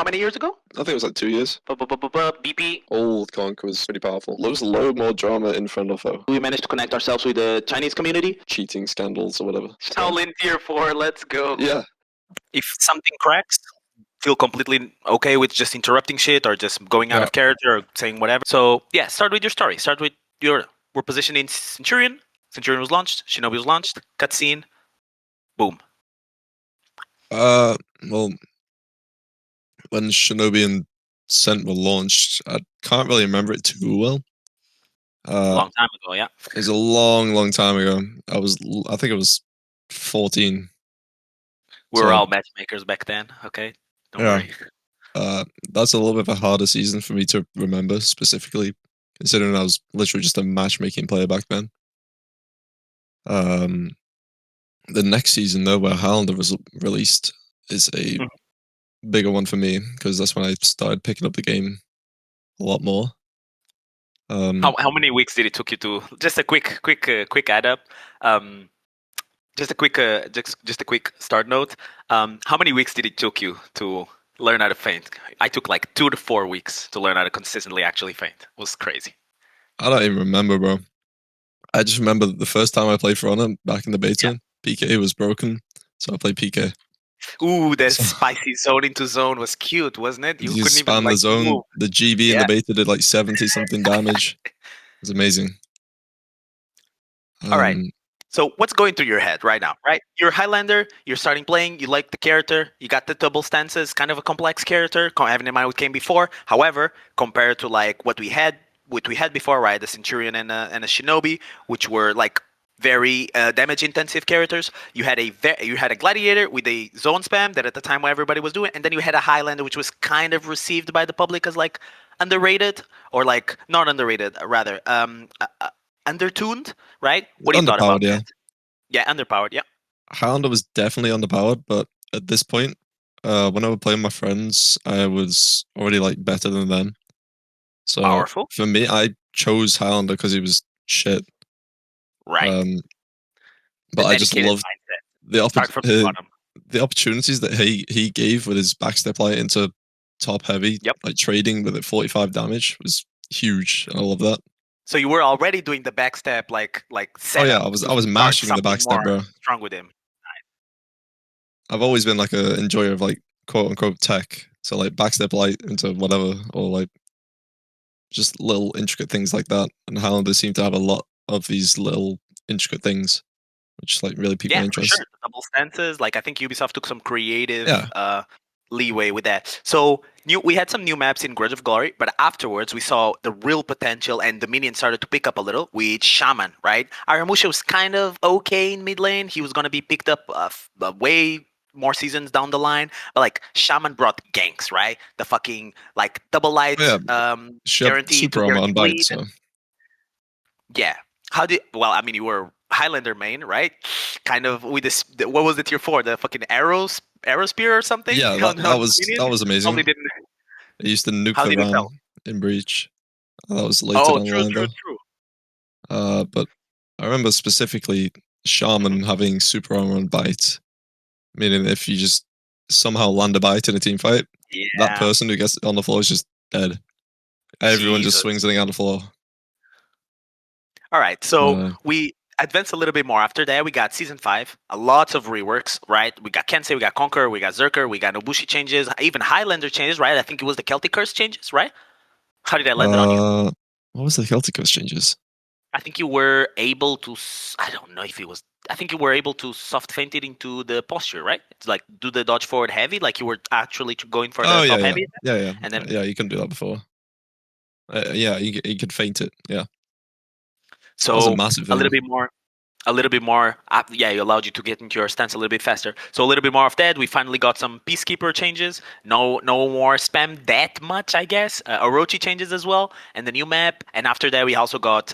how many years ago? I think it was like 2 years. BP. Old Conk was pretty powerful. There was a load more drama in front of her. We managed to connect ourselves with the Chinese community. Cheating scandals or whatever. Shaolin Tier 4, let's go. Yeah. If something cracks, feel completely okay with just interrupting shit or just going out of character or saying whatever. So yeah, start with your story. Start with we're positioned in Centurion. Centurion was launched. Shinobi was launched. Cutscene. Boom. Well, when Shinobi and Cent were launched, I can't really remember it too well. A long time ago, yeah. It was a long time ago. I think it was 14. We were all matchmakers back then. Okay, don't worry. That's a little bit of a harder season for me to remember specifically, considering I was literally just a matchmaking player back then. The next season, though, where Highlander was released, is a bigger one for me because that's when I started picking up the game a lot more. How many weeks did it took you to? Just a quick add up. Just a quick start note. How many weeks did it took you to learn how to feint? I took like 2 to 4 weeks to learn how to consistently actually feint. It was crazy. I don't even remember, bro. I just remember the first time I played For Honor back in the beta, PK was broken, so I played PK. Ooh, that spicy zone into zone was cute, wasn't it? You couldn't spam even, the zone. Move. The GB in the beta did like 70 something damage. It was amazing. All right. So what's going through your head right now, right? You're a Highlander, you're starting playing, you like the character, you got the double stances, kind of a complex character, having in mind what came before. However, compared to like what we had before, right? The Centurion and a Shinobi, which were like very damage intensive characters. You had a Gladiator with a zone spam that at the time what everybody was doing, and then you had a Highlander which was kind of received by the public as like underrated, or like not underrated, rather undertuned, right? What do you thought about that? Yeah, underpowered, yeah. Highlander was definitely underpowered, but at this point, when I would play with my friends, I was already like better than them. So powerful. For me, I chose Highlander because he was shit. Right. But I just loved the opportunities that he gave with his backstep light into top heavy, like trading with it 45 damage was huge. I love that. So you were already doing the backstep like setup. Oh yeah, I was mashing the backstep, bro. Strong with him. I've always been like a enjoyer of like quote unquote tech. So like backstep light into whatever, or like just little intricate things like that. And Highlander seemed to have a lot of these little intricate things, which like really piqued my interest. For sure. The double stances, like I think Ubisoft took some creative leeway with that. So we had some new maps in Grudge of Glory, but afterwards we saw the real potential and the minions started to pick up a little with Shaman, right? Aramusha was kind of okay in mid lane. He was going to be picked up way more seasons down the line, but like Shaman brought ganks, right? The fucking like double light guaranteed super on bite, so. Yeah. You were Highlander main, right? Kind of with this. What was the tier 4? The fucking arrow spear or something? Yeah, that was amazing. I used to nuke the ram in Breach. That was later down the line, though. But I remember specifically Shaman having super armor on bite, meaning if you just somehow land a bite in a team fight, that person who gets on the floor is just dead. Everyone just swings the thing on the floor. All right, so we advanced a little bit more after that. We got Season 5, a lot of reworks, right? We got Kensei, we got Conqueror, we got Zerker, we got Nobushi changes, even Highlander changes, right? I think it was the Celtic Curse changes, right? How did I land it on you? What was the Celtic Curse changes? I think you were able to, I don't know if it was, I think you were able to soft feint it into the posture, right? It's like do the dodge forward heavy, like you were actually going for the top heavy. Yeah. And then, you couldn't do that before. You could feint it, yeah. So a little bit more. It allowed you to get into your stance a little bit faster. So a little bit more of that. We finally got some Peacekeeper changes. No more spam that much, I guess. Orochi changes as well, and the new map. And after that, we also got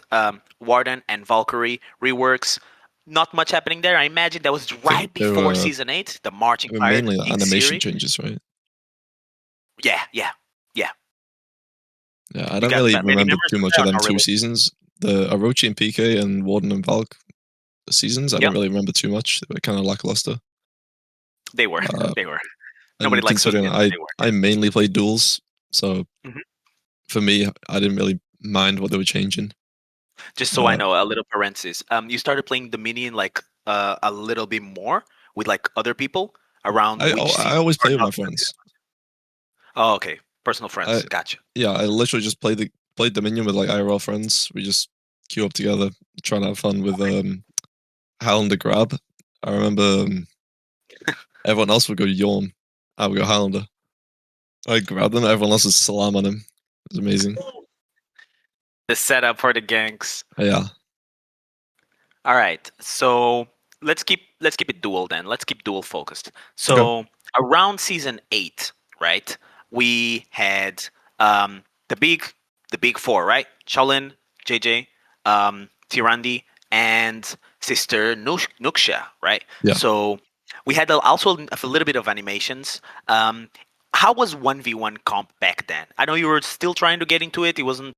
Warden and Valkyrie reworks. Not much happening there. I imagine that was right before Season 8, the Marching Pirate. Mainly animation changes, right? Yeah. Yeah, I don't really remember too much of them 2 seasons. The Orochi and PK and Warden and Valk seasons, I don't really remember too much. They were kind of lackluster. They were. Nobody likes losing considering in Rework. I mainly played Duels, so Mhm. for me, I didn't really mind what they were changing. Just so I know, a little parenthesis. You started playing Dominion like a little bit more with like other people around which I season always or play with not my really friends. that much? Oh, okay. Personal friends. Gotcha. Yeah, I literally just played Dominion with like IRL friends. We just queue up together, trying to have fun with Highlander grab. I remember everyone else would go Yorm. I would go Highlander. I'd grab them, everyone else would slam on him. It was amazing. The setup for the ganks. Yeah. All right. So let's keep it dual then. Let's keep dual focused. So around season 8, right? We had the big four, right? Cholin, JJ, Tiandi, and Sister Nuksha, right? Yeah. So we had also a little bit of animations. How was 1v1 comp back then? I know you were still trying to get into it. It wasn't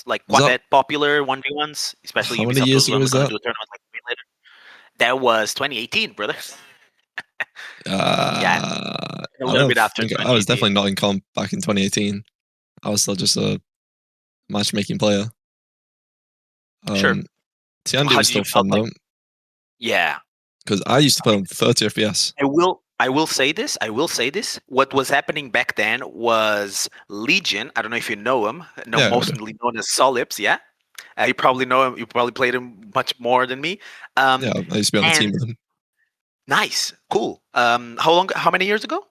like Was quite that that popular 1v1s, especially how many Ubisoft years was ago only was going to that? do a tournament like a bit later. That was 2018, brother. Yeah, a I little don't bit after think I was 2018. definitely not in comp back in 2018. I was still just a matchmaking player. Sure. Tiandi How was did you still felt fun like? though, Yeah, because I used to play on 30 FPS. I will say this. I will say this. What was happening back then was Legion. I don't know if you know him. No, Yeah, I do. mostly known as Solips. Yeah, you probably know him. You probably played him much more than me. Yeah, I used to be on the team And with him. nice, cool. How long? How many years ago?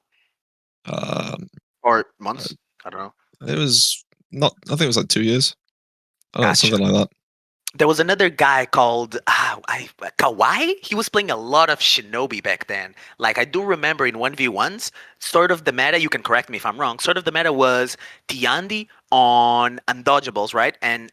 Um, Or uh, months? I don't know. it was not. I think it was like 2 years. I don't know, Gotcha. something like that. There was another guy called Kawhi. He was playing a lot of Shinobi back then. Like I do remember in 1v1s, sort of the meta, you can correct me if I'm wrong, sort of the meta was Tiandi on undodgeables, right? And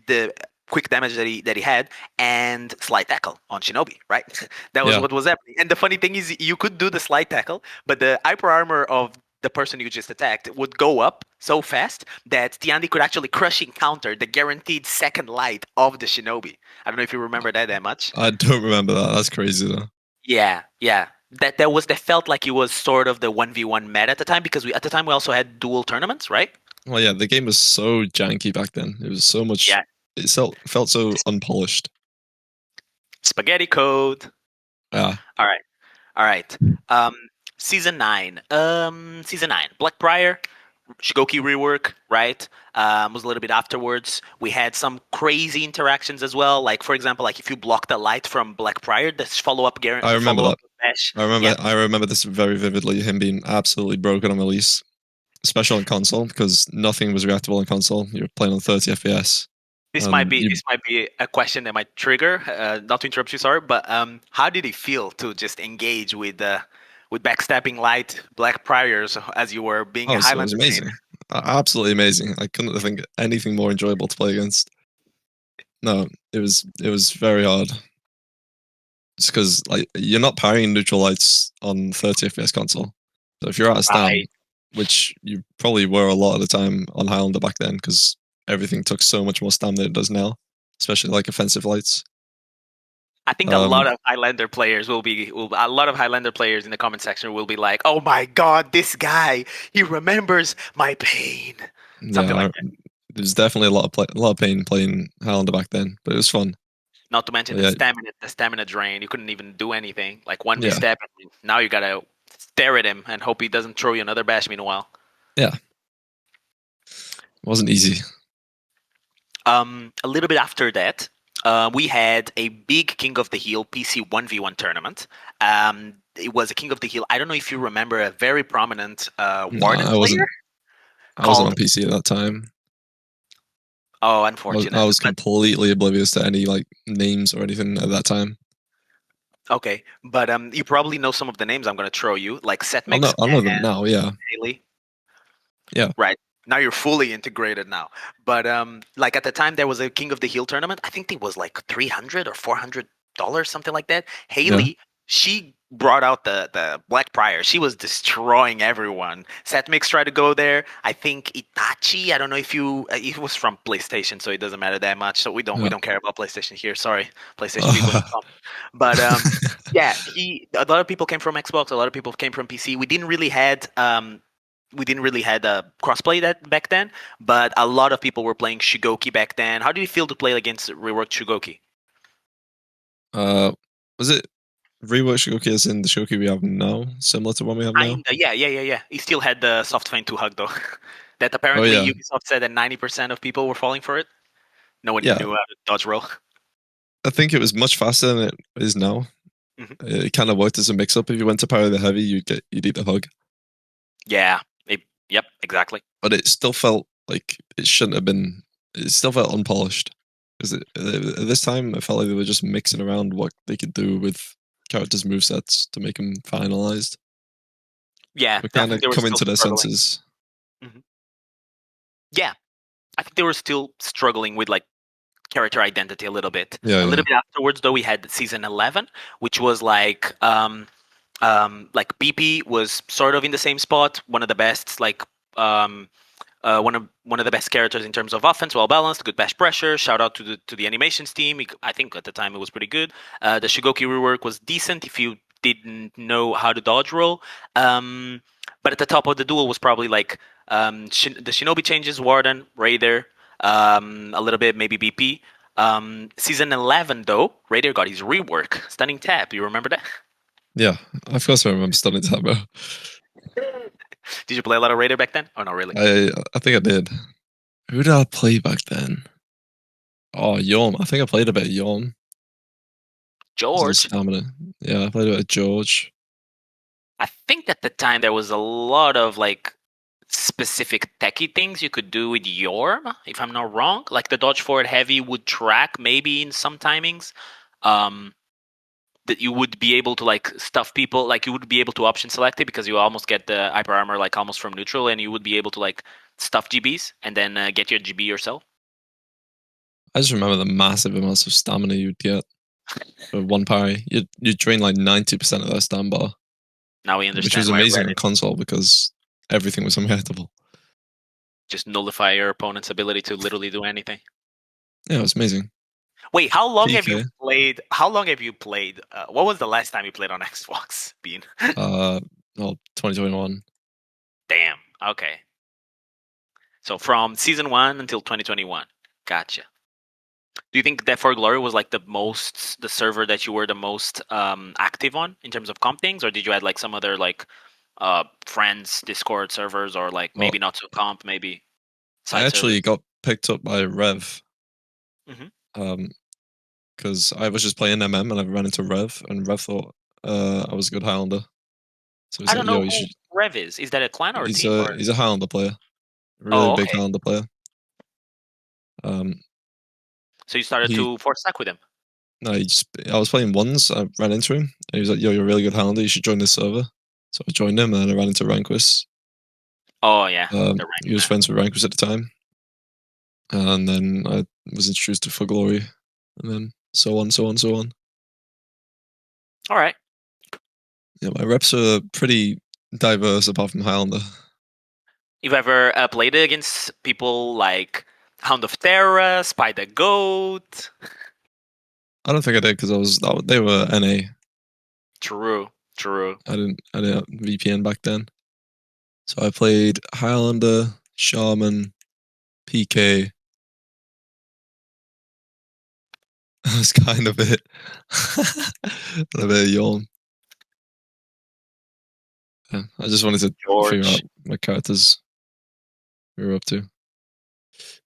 the quick damage that he had and slide tackle on Shinobi, right? That was Yeah, what was happening. And the funny thing is you could do the slide tackle, but the hyper armor of the person you just attacked would go up so fast that Tiandi could actually crush encounter the guaranteed second light of the Shinobi. I don't know if you remember that much. I don't remember that. That's crazy though. Yeah, yeah. That felt like it was sort of the 1v1 meta at the time because at the time we also had dual tournaments, right? Well, yeah, the game was so janky back then. It was so much. Yeah. It felt so unpolished. Spaghetti code. Yeah, All right. All right. Season 9. Season 9. Blackbriar, Shugoki rework, right? Was a little bit afterwards. We had some crazy interactions as well. Like for example, like if you block the light from Blackbriar, the follow-up I remember that. dash. I remember this very vividly. Him being absolutely broken on release, especially on console, because nothing was reactable on console. You're playing on 30 FPS. This might be a question that might trigger. Not to interrupt you, sorry, but how did it feel to just engage with backstabbing light Blackbriars as you were being a So it was Highlander main? amazing. Absolutely amazing. I couldn't think anything more enjoyable to play against. No, it was very hard. Just because like you're not parrying neutral lights on 30 FPS console. So if you're out of stam, Right. which you probably were a lot of the time on Highlander back then, because everything took so much more stam than it does now, especially like offensive lights. I think a lot of Highlander players a lot of Highlander players in the comment section will be like, "Oh my god, this guy, he remembers my pain." Something like that. There was definitely a lot of pain playing Highlander back then, but it was fun. Not to mention Yeah. the stamina drain. You couldn't even do anything. Like one Yeah. step, and now you gotta stare at him and hope he doesn't throw you another bash meanwhile. Yeah. It wasn't easy. A little bit after that, we had a big King of the Hill PC 1v1 tournament. It was a King of the Hill. I don't know if you remember a very prominent Warden player. I wasn't on PC at that time. Oh, unfortunate. I was completely oblivious to any like names or anything at that time. Okay, but you probably know some of the names I'm going to throw you, like Setmix. I know them now, yeah. Haley. Yeah. Right. Now you're fully integrated now. But like at the time there was a King of the Hill tournament. I think it was like $300 or $400, something like that. Haley, she brought out the Black Prior. She was destroying everyone. Setmix tried to go there. I think Itachi. I don't know if it was from PlayStation, so it doesn't matter that much. So we don't care about PlayStation here. Sorry, PlayStation people. But yeah, a lot of people came from Xbox. A lot of people came from PC. We didn't really had crossplay that back then, but a lot of people were playing Shugoki back then. How did you feel to play against reworked Shugoki? Was it rework Shugoki as in the Shugoki we have now, similar to one we have now? Yeah. He still had the soft feint 2 hug though. That apparently Ubisoft said that 90% of people were falling for it. No one knew how to dodge roll. I think it was much faster than it is now. Mm-hmm. It kind of worked as a mix-up. If you went to parry the heavy, you'd eat the hug. Yeah. Yep. Exactly. But it still felt like it shouldn't have been. It still felt unpolished. Because at this time, I felt like they were just mixing around what they could do with characters' movesets to make them finalized. Yeah, we're kind of coming to their senses. Mm-hmm. Yeah, I think they were still struggling with like character identity a little bit. A little bit afterwards, though, we had season 11, which was like BP was sort of in the same spot, one of the best, like one of the best characters in terms of offense, well balanced, good bash pressure. Shout out to the animations team. I think at the time it was pretty good. The Shugoki rework was decent if you didn't know how to dodge roll. But at the top of the duel was probably like the Shinobi changes, Warden, Raider, a little bit maybe BP. Season 11 though, Raider got his rework, Stunning Tap. You remember that? Yeah, of course I remember Stunning Tap, bro. Did you play a lot of Raider back then? Oh, not really. I think I did. Who did I play back then? Oh, Yorm. I think I played a bit of Yorm. George. Stamina. Yeah, I played a bit of George. I think at the time there was a lot of like specific techie things you could do with Yorm, if I'm not wrong. Like the dodge forward heavy would track maybe in some timings. That you would be able to like stuff people, like you would be able to option select it because you almost get the hyper armor like almost from neutral, and you would be able to like stuff GBs and then get your GB yourself. I just remember the massive amounts of stamina you'd get for one parry. You'd drain like 90% of their stam bar. Now we understand. Which was amazing on console because everything was unreactable. Just nullify your opponent's ability to literally do anything. Yeah, it was amazing. Wait, how long have you played? What was the last time you played on Xbox, Bean? 2021. Damn. Okay. So from season 1 until 2021. Gotcha. Do you think Death for Glory was like the server that you were the most active on in terms of comp things, or did you add like some other like friends Discord servers, or like maybe not so comp, maybe? I actually got picked up by Rev. Because I was just playing MM and I ran into Rev, and Rev thought I was a good Highlander. So I don't know who Rev is. Is that a clan or a team? He's a Highlander player. Really big Highlander player. So you started to force stack with him? No, I was playing ones. I ran into him, and he was like, "Yo, you're a really good Highlander. You should join this server." So I joined him, and then I ran into Ranquist. Oh yeah. He was friends with Ranquist at the time, and then I was introduced to For Glory, and then so on. All right. Yeah, my reps are pretty diverse apart from Highlander. You've ever played against people like Hound of Terra, Spider Goat? I don't think I did because they were NA. True. I didn't have VPN back then. So I played Highlander, Shaman, PK. That's kind of it. And a bit of Yawn. Yeah, I just wanted to figure out my characters we were up to.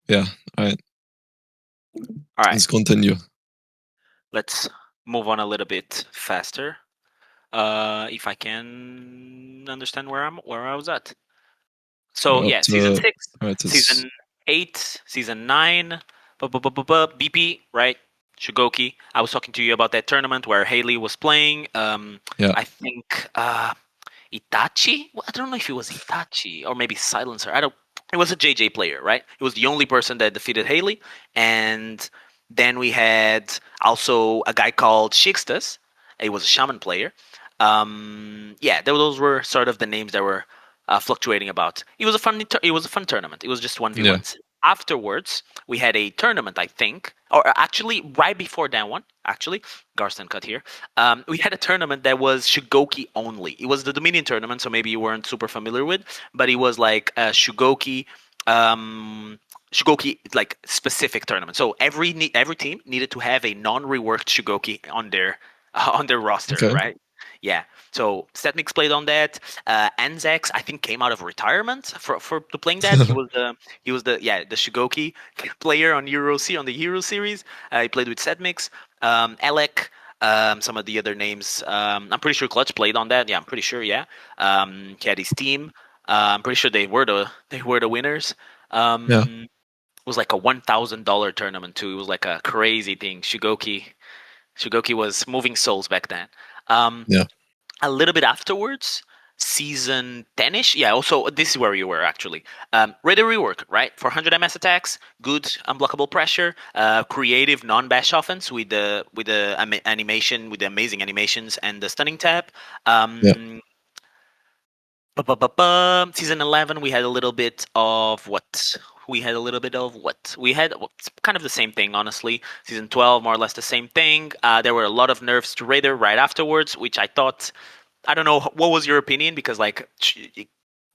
Yeah, alright. Let's continue. Let's move on a little bit faster. If I can understand where I was at. So yeah, season 6, season 8, season 9, BP, right? Shugoki. I was talking to you about that tournament where Haley was playing. I think Itachi. I don't know if it was Itachi or maybe Silencer. It was a JJ player, right? It was the only person that defeated Haley, and then we had also a guy called Shixtus. He was a shaman player. Yeah, those were sort of the names that were fluctuating about. It was a fun tournament. It was just 1v1s. Afterwards, we had a tournament, I think, or actually right before that one. Actually, Garston cut here. We had a tournament that was Shugoki only. It was the Dominion tournament, so maybe you weren't super familiar with, but it was like a Shugoki. Shugoki like specific tournament. So every team needed to have a non-reworked Shugoki on their roster, right? Yeah. So Setmix played on that. Anzax, I think, came out of retirement for playing that. He was the Shugoki player on on the Euro series. He played with Setmix. Alec, some of the other names. I'm pretty sure Clutch played on that. Yeah, I'm pretty sure. Yeah. He had his team. I'm pretty sure they were the winners. It was like a $1,000 tournament too. It was like a crazy thing. Shugoki was moving souls back then. A little bit afterwards, season 10ish. Yeah, also this is where you were actually. Ready rework, right? 400 MS attacks, good unblockable pressure, creative non-bash offense with the animation, with the amazing animations and the stunning tap. Season 11, we had a little bit of what? We had kind of the same thing, honestly. Season 12, more or less the same thing. There were a lot of nerfs to Raider right afterwards, which I thought, I don't know, what was your opinion? Because like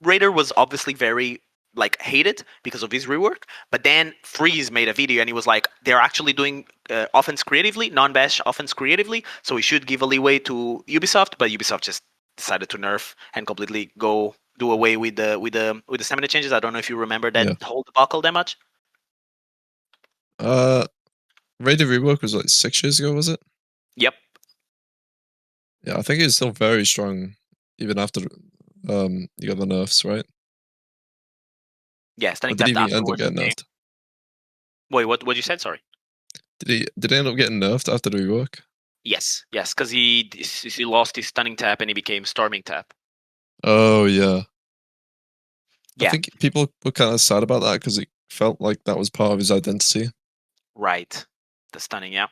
Raider was obviously very like hated because of his rework, but then Freeze made a video and he was like, they're actually doing offense creatively, non-bash offense creatively, so we should give a leeway to Ubisoft, but Ubisoft just decided to nerf and completely do away with the stamina changes. I don't know if you remember that whole debacle that much. Ready Rework was like 6 years ago, was it? Yep. Yeah, I think it's still very strong even after you got the nerfs, right? Yeah, or did he end up getting nerfed? Wait, what you said? Sorry. Did he end up getting nerfed after the rework? Yes, because he lost his stunning tap and he became storming tap. Oh yeah. I think people were kind of sad about that because it felt like that was part of his identity. Right, the stunning, yeah.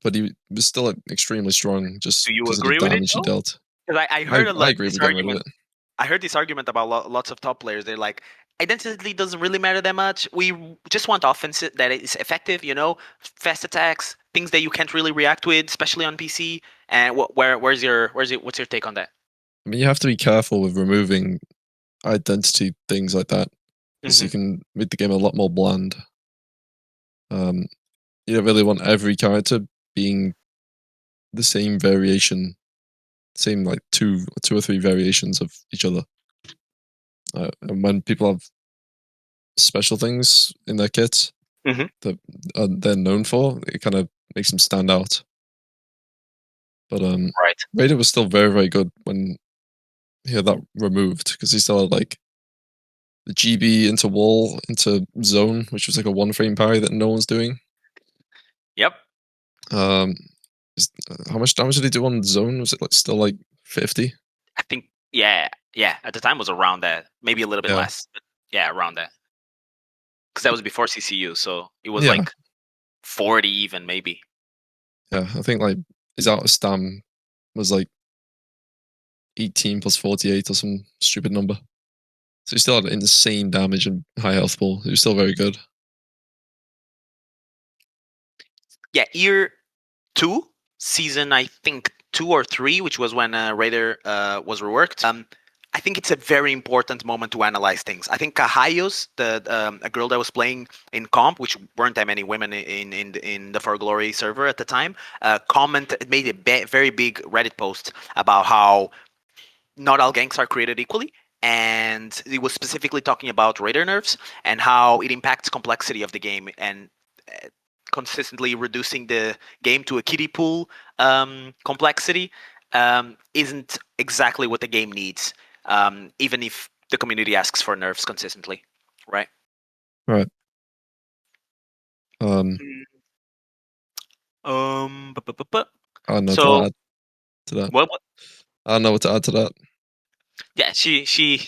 But he was still extremely strong just because of the agree with it, damage he dealt. Because I heard I agree with getting rid of it. I heard this argument about lots of top players. They're like, identity doesn't really matter that much. We just want offense that is effective, fast attacks, things that you can't really react with, especially on PC. And what's your take on that? I mean, you have to be careful with removing identity things like that because you can make the game a lot more bland. You don't really want every character being the same variation, same like two or three variations of each other. And when people have special things in their kits that they're known for, it kind of makes them stand out. But Raider was still very, very good when he had that removed because he still had like the GB into wall into zone, which was like a 1-frame parry that no one's doing. Yep. How much damage did he do on zone? Was it like still like 50? I think yeah. At the time was around that, maybe a little bit less, but yeah, around that. Because that was before CCU, so it was like 40 even maybe. Yeah, I think like his out of stam was like 18 plus 48 or some stupid number. So he still had insane damage and high health pool. He was still very good. Yeah, year 2, season I think 2 or 3, which was when Raider was reworked. I think it's a very important moment to analyze things. I think Kahayos, a girl that was playing in comp, which weren't that many women in the For Glory server at the time, made a very big Reddit post about how not all ganks are created equally, and it was specifically talking about Raider nerfs and how it impacts complexity of the game and consistently reducing the game to a kiddie pool complexity isn't exactly what the game needs, even if the community asks for nerfs consistently, right? Right. I don't know what to add to that. What? I don't know what to add to that. Yeah, she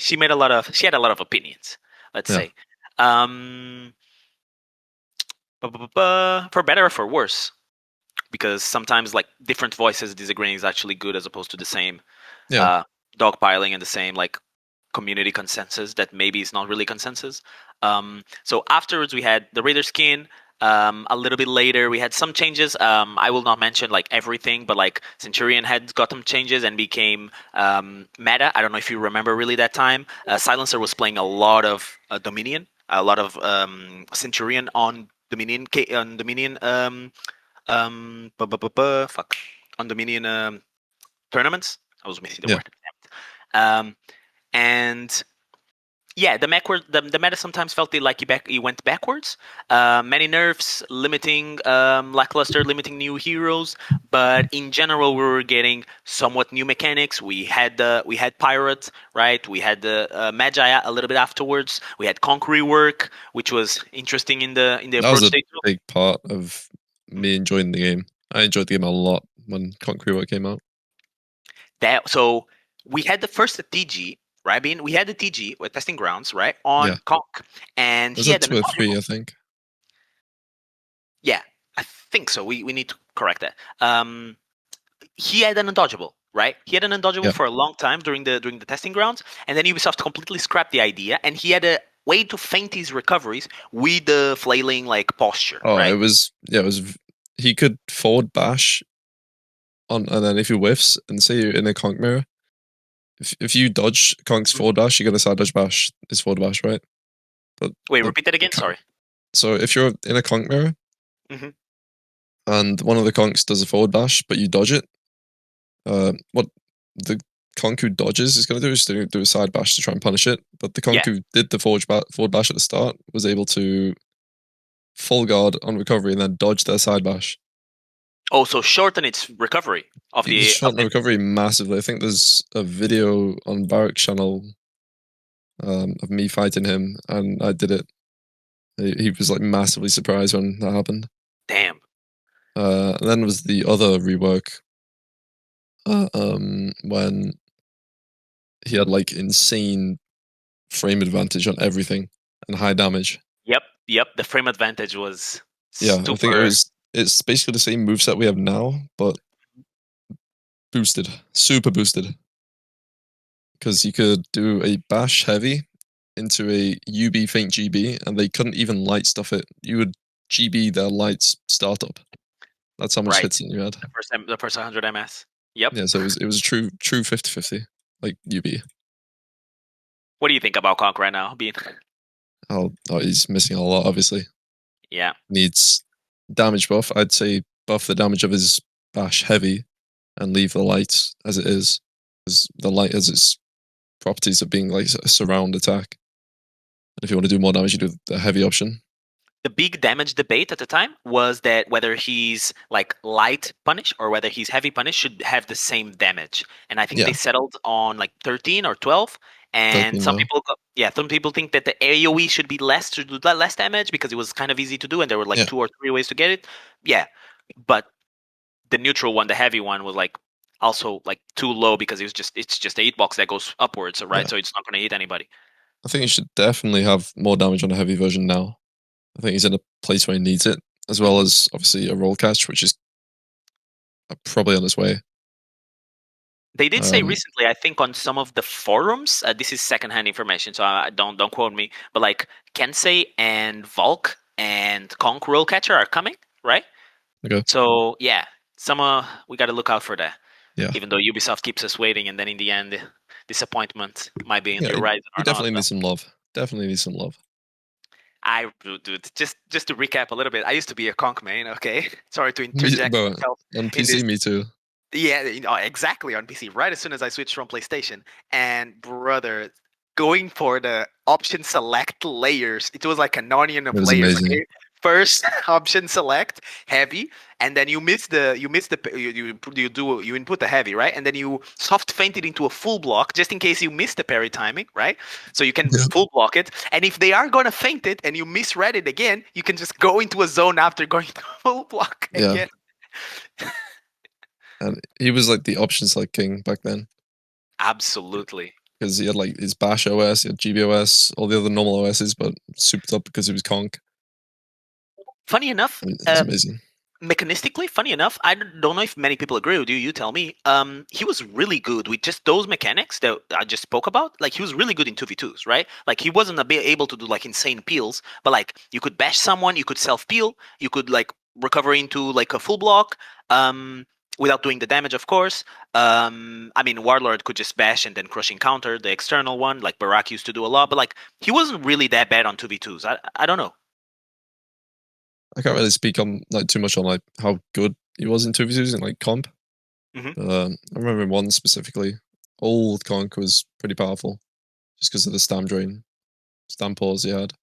had a lot of opinions, let's say. For better or for worse, because sometimes like different voices disagreeing is actually good as opposed to the same Yeah. dogpiling and the same like community consensus that maybe is not really consensus. So afterwards we had the Raider skin. A little bit later we had some changes. I will not mention like everything, but like Centurion had got some changes and became meta. I don't know if you remember really that time. Silencer was playing a lot of Dominion, a lot of Centurion on Dominion fuck on Dominion tournaments. I was missing the Yeah. word. And yeah, the meta sometimes felt like he went backwards. Many nerfs, limiting lackluster, limiting new heroes, but in general we were getting somewhat new mechanics. We had Pirate, right? We had the Magi a little bit afterwards. We had Conk Rework, which was interesting in the That approach. was a big part of me enjoying the game. I enjoyed the game a lot when Conk Rework came out. So we had the first TG. Right, I mean, we had the TG with testing grounds, right, on Conk, and was he it had 2 or 3, I think. Yeah, I think so. We need to correct that. He had an undodgeable, right? He had an undodgeable for a long time during the testing grounds, and then Ubisoft completely scrapped the idea, and he had a way to feint his recoveries with the flailing like posture. Oh, right? it was he could forward bash on, and then if he whiffs and say you're in a conk mirror, if you dodge Conk's forward bash, you're gonna side dodge bash his forward bash, right? But wait, repeat that again. Sorry. So if you're in a conk mirror, and one of the conks does a forward bash, but you dodge it, what the conk who dodges is going to do is to do a side bash to try and punish it. But the conk who did the forward bash at the start was able to full guard on recovery and then dodge their side bash. Oh, so shorten its recovery of the shorten recovery massively. I think there's a video on Barrack's channel of me fighting him, and I did it. He was like massively surprised when that happened. Damn. And then was the other rework when he had like insane frame advantage on everything and high damage. Yep. The frame advantage was I think it's basically the same moveset we have now, but boosted, super boosted. Because you could do a bash heavy into a UB feint GB, and they couldn't even light stuff it. You would GB their lights startup. That's how much hits in you had. The first 100 MS. Yep. Yeah, so it was a true 50-50, like UB. What do you think about Conk right now, Bean? Oh, he's missing a lot, obviously. Yeah. Needs damage buff. I'd say buff the damage of his bash heavy and leave the light as it is. Because the light has its properties of being like a surround attack. And if you want to do more damage, you do the heavy option. The big damage debate at the time was that whether he's like light punish or whether he's heavy punish should have the same damage. And I think they settled on like 13 or 12. And some people think that the AoE should be less to do less damage because it was kind of easy to do and there were like 2 or 3 ways to get it. Yeah. But the neutral one, the heavy one, was like also like too low because it's just a hitbox that goes upwards, right? So it's not going to hit anybody. I think he should definitely have more damage on a heavy version now. I think he's in a place where he needs it, as well as obviously a roll catch, which is probably on its way. They did say recently, I think on some of the forums, this is secondhand information, so don't quote me, but like Kensei and Volk and Conk roll catcher are coming, right? Okay. So yeah, we got to look out for that. Yeah. Even though Ubisoft keeps us waiting, and then in the end, disappointment might be in the horizon. You definitely need some love. Definitely need some love. Dude, just to recap a little bit, I used to be a Conk main, okay? Sorry to interject. On PC, me too. Yeah, exactly, on PC, right as soon as I switched from PlayStation. And brother, going for the option select layers, it was like an onion of layers. Okay? First option select heavy, and then you input the heavy, right? And then you soft feint it into a full block just in case you miss the parry timing, right? So you can full block it, and if they are gonna feint it and you misread it again, you can just go into a zone after going to full block again. And he was like the option select king back then. Absolutely. Because he had like his bash OS, he had GB OS, all the other normal OSs, but souped up because he was Conk. Funny enough, it's amazing. mechanistically, funny enough, I don't know if many people agree with you. You tell me. He was really good with just those mechanics that I just spoke about. Like he was really good in 2v2s, right? Like he wasn't able to do like insane peels, but like you could bash someone, you could self peel, you could like recover into like a full block. Without doing the damage, of course. I mean, Warlord could just bash and then crushing counter the external one, like Barak used to do a lot. But like, he wasn't really that bad on 2v2s. I don't know. I can't really speak on like too much on like how good he was in 2v2s in like comp. I remember one specifically. Old Conk was pretty powerful, just because of the stam pause he had,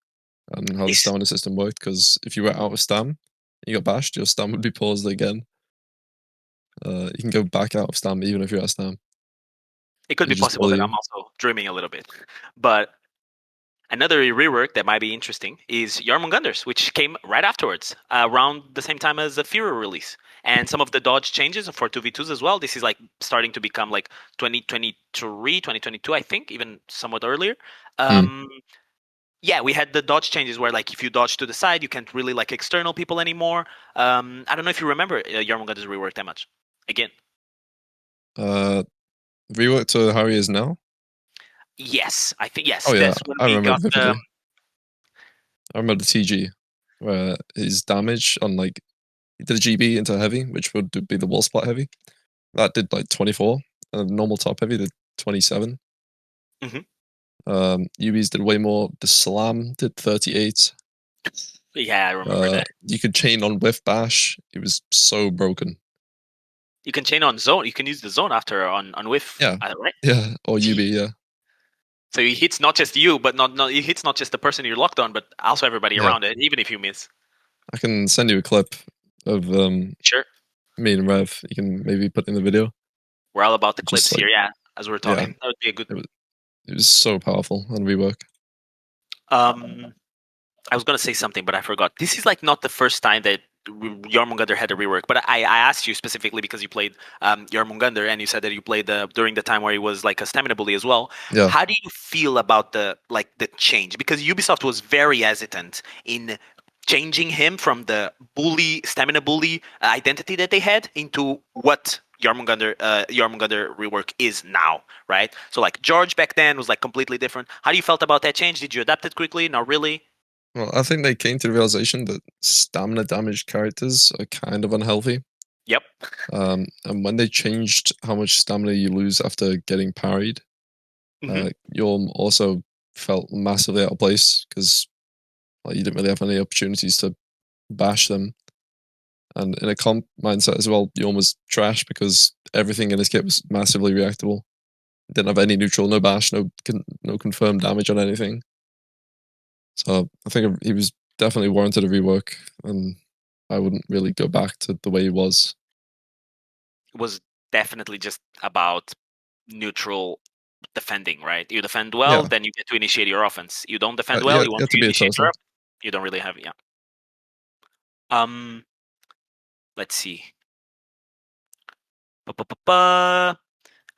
and how the stamina system worked. Because if you were out of stam, you got bashed, your stam would be paused again. You can go back out of stam even if you're out of stam. It could be possible that I'm also dreaming a little bit. But another rework that might be interesting is Jormungandr's, which came right afterwards, around the same time as the Fury release. And some of the dodge changes for 2v2s as well. This is like starting to become like 2023, 2022, I think, even somewhat earlier. Yeah, we had the dodge changes where like if you dodge to the side, you can't really like external people anymore. I don't know if you remember Jormungandr's rework that much. Again. Rework to how he is now? Yes, I think yes. Oh yeah, That's when I we remember got vividly. I remember the TG, where his damage on like he did a GB into heavy, which would be the wall spot heavy. That did like 24, and normal top heavy did 27. UBs did way more. The slam did 38. Yeah, I remember that. You could chain on whiff bash. It was so broken. You can chain on zone. You can use the zone after on whiff. Yeah, right? Yeah, or UB. Yeah. So he hits not just you, but he hits not just the person you're locked on, but also everybody around it, even if you miss. I can send you a clip of Sure. me and Rev. You can maybe put in the video. We're all about the clips here, yeah. As we're talking, that would be a good. It was so powerful on rework. I was gonna say something, but I forgot. This is like not the first time that Jormungandr had a rework, but I asked you specifically because you played Jormungandr and you said that you played during the time where he was like a stamina bully as well. Yeah. How do you feel about the change? Because Ubisoft was very hesitant in changing him from the stamina bully identity that they had into what Jormungandr rework is now, right? So like George back then was like completely different. How do you felt about that change? Did you adapt it quickly? Not really. Well, I think they came to the realization that stamina damaged characters are kind of unhealthy. Yep. And when they changed how much stamina you lose after getting parried, Yorm also felt massively out of place because you didn't really have any opportunities to bash them. And in a comp mindset as well, Yorm was trash because everything in his kit was massively reactable. Didn't have any neutral, no bash, no confirmed damage on anything. So I think he was definitely warranted a rework, and I wouldn't really go back to the way he was. It was definitely just about neutral defending, right? You defend well, then you get to initiate your offense. You don't defend well, you want to initiate your offense. You don't really have it, yeah. Let's see.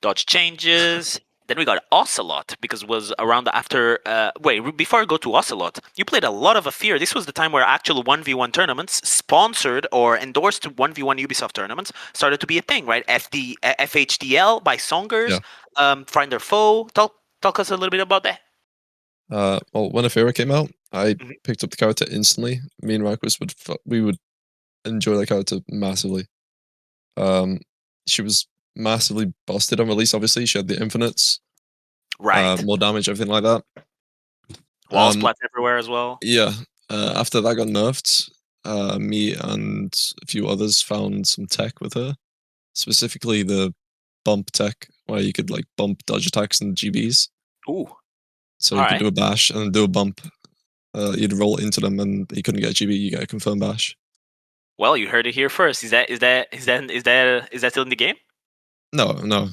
Dodge changes. Then we got Ocelot because it was around after. Wait, before I go to Ocelot, you played a lot of Afir. This was the time where actual 1v1 tournaments, sponsored or endorsed 1v1 Ubisoft tournaments, started to be a thing, right? FHDL by Songers, Find Their Foe. Talk us a little bit about that. Well, when Afira came out, I picked up the character instantly. Me and Ryquist would enjoy that character massively. She was massively busted on release, obviously. She had the infinites. Right. More damage, everything like that. Wall splats everywhere as well. Yeah. After that got nerfed, me and a few others found some tech with her. Specifically the bump tech, where you could like bump dodge attacks and GBs. Ooh. So you could do a bash and do a bump. You'd roll into them and you couldn't get a GB, you get a confirmed bash. Well, you heard it here first. Is that still in the game? No.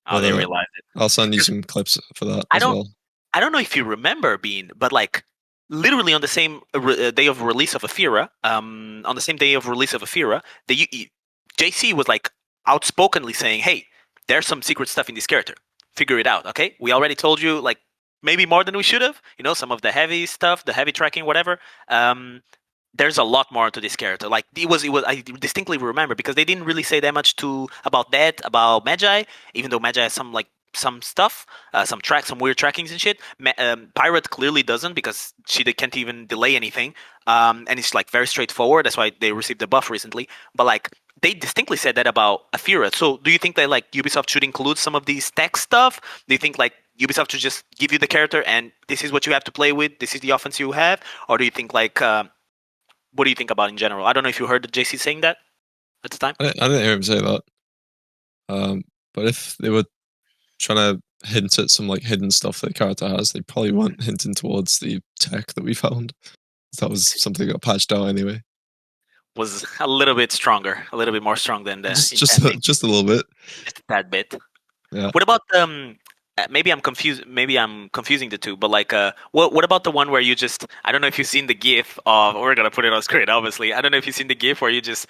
Oh, they realized it. I'll send you some clips for that as well. I don't know if you remember, Bean, but like literally on the same day of release of Afira, JC was like outspokenly saying, "Hey, there's some secret stuff in this character. Figure it out, okay? We already told you like maybe more than we should have. You know, some of the heavy stuff, the heavy tracking, whatever. there's a lot more to this character. Like it was. I distinctly remember because they didn't really say that much about Magi, even though Magi has some stuff, some weird trackings and shit. Pirate clearly doesn't because they can't even delay anything, and it's like very straightforward. That's why they received the buff recently. But like they distinctly said that about Aphira. So do you think that like Ubisoft should include some of these tech stuff? Do you think like Ubisoft should just give you the character and this is what you have to play with? This is the offense you have, or do you think like what do you think about in general? I don't know if you heard JC saying that at the time. I didn't hear him say that. But if they were trying to hint at some like hidden stuff that the character has, they probably weren't hinting towards the tech that we found. That was something that got patched out anyway. Was a little bit stronger, a little bit more strong than the just a little bit, just a tad bit. Yeah. What about maybe I'm confused. Maybe I'm confusing the two. But like, what about the one where you just? I don't know if you've seen the GIF of. We're gonna put it on screen, obviously. I don't know if you've seen the GIF where you just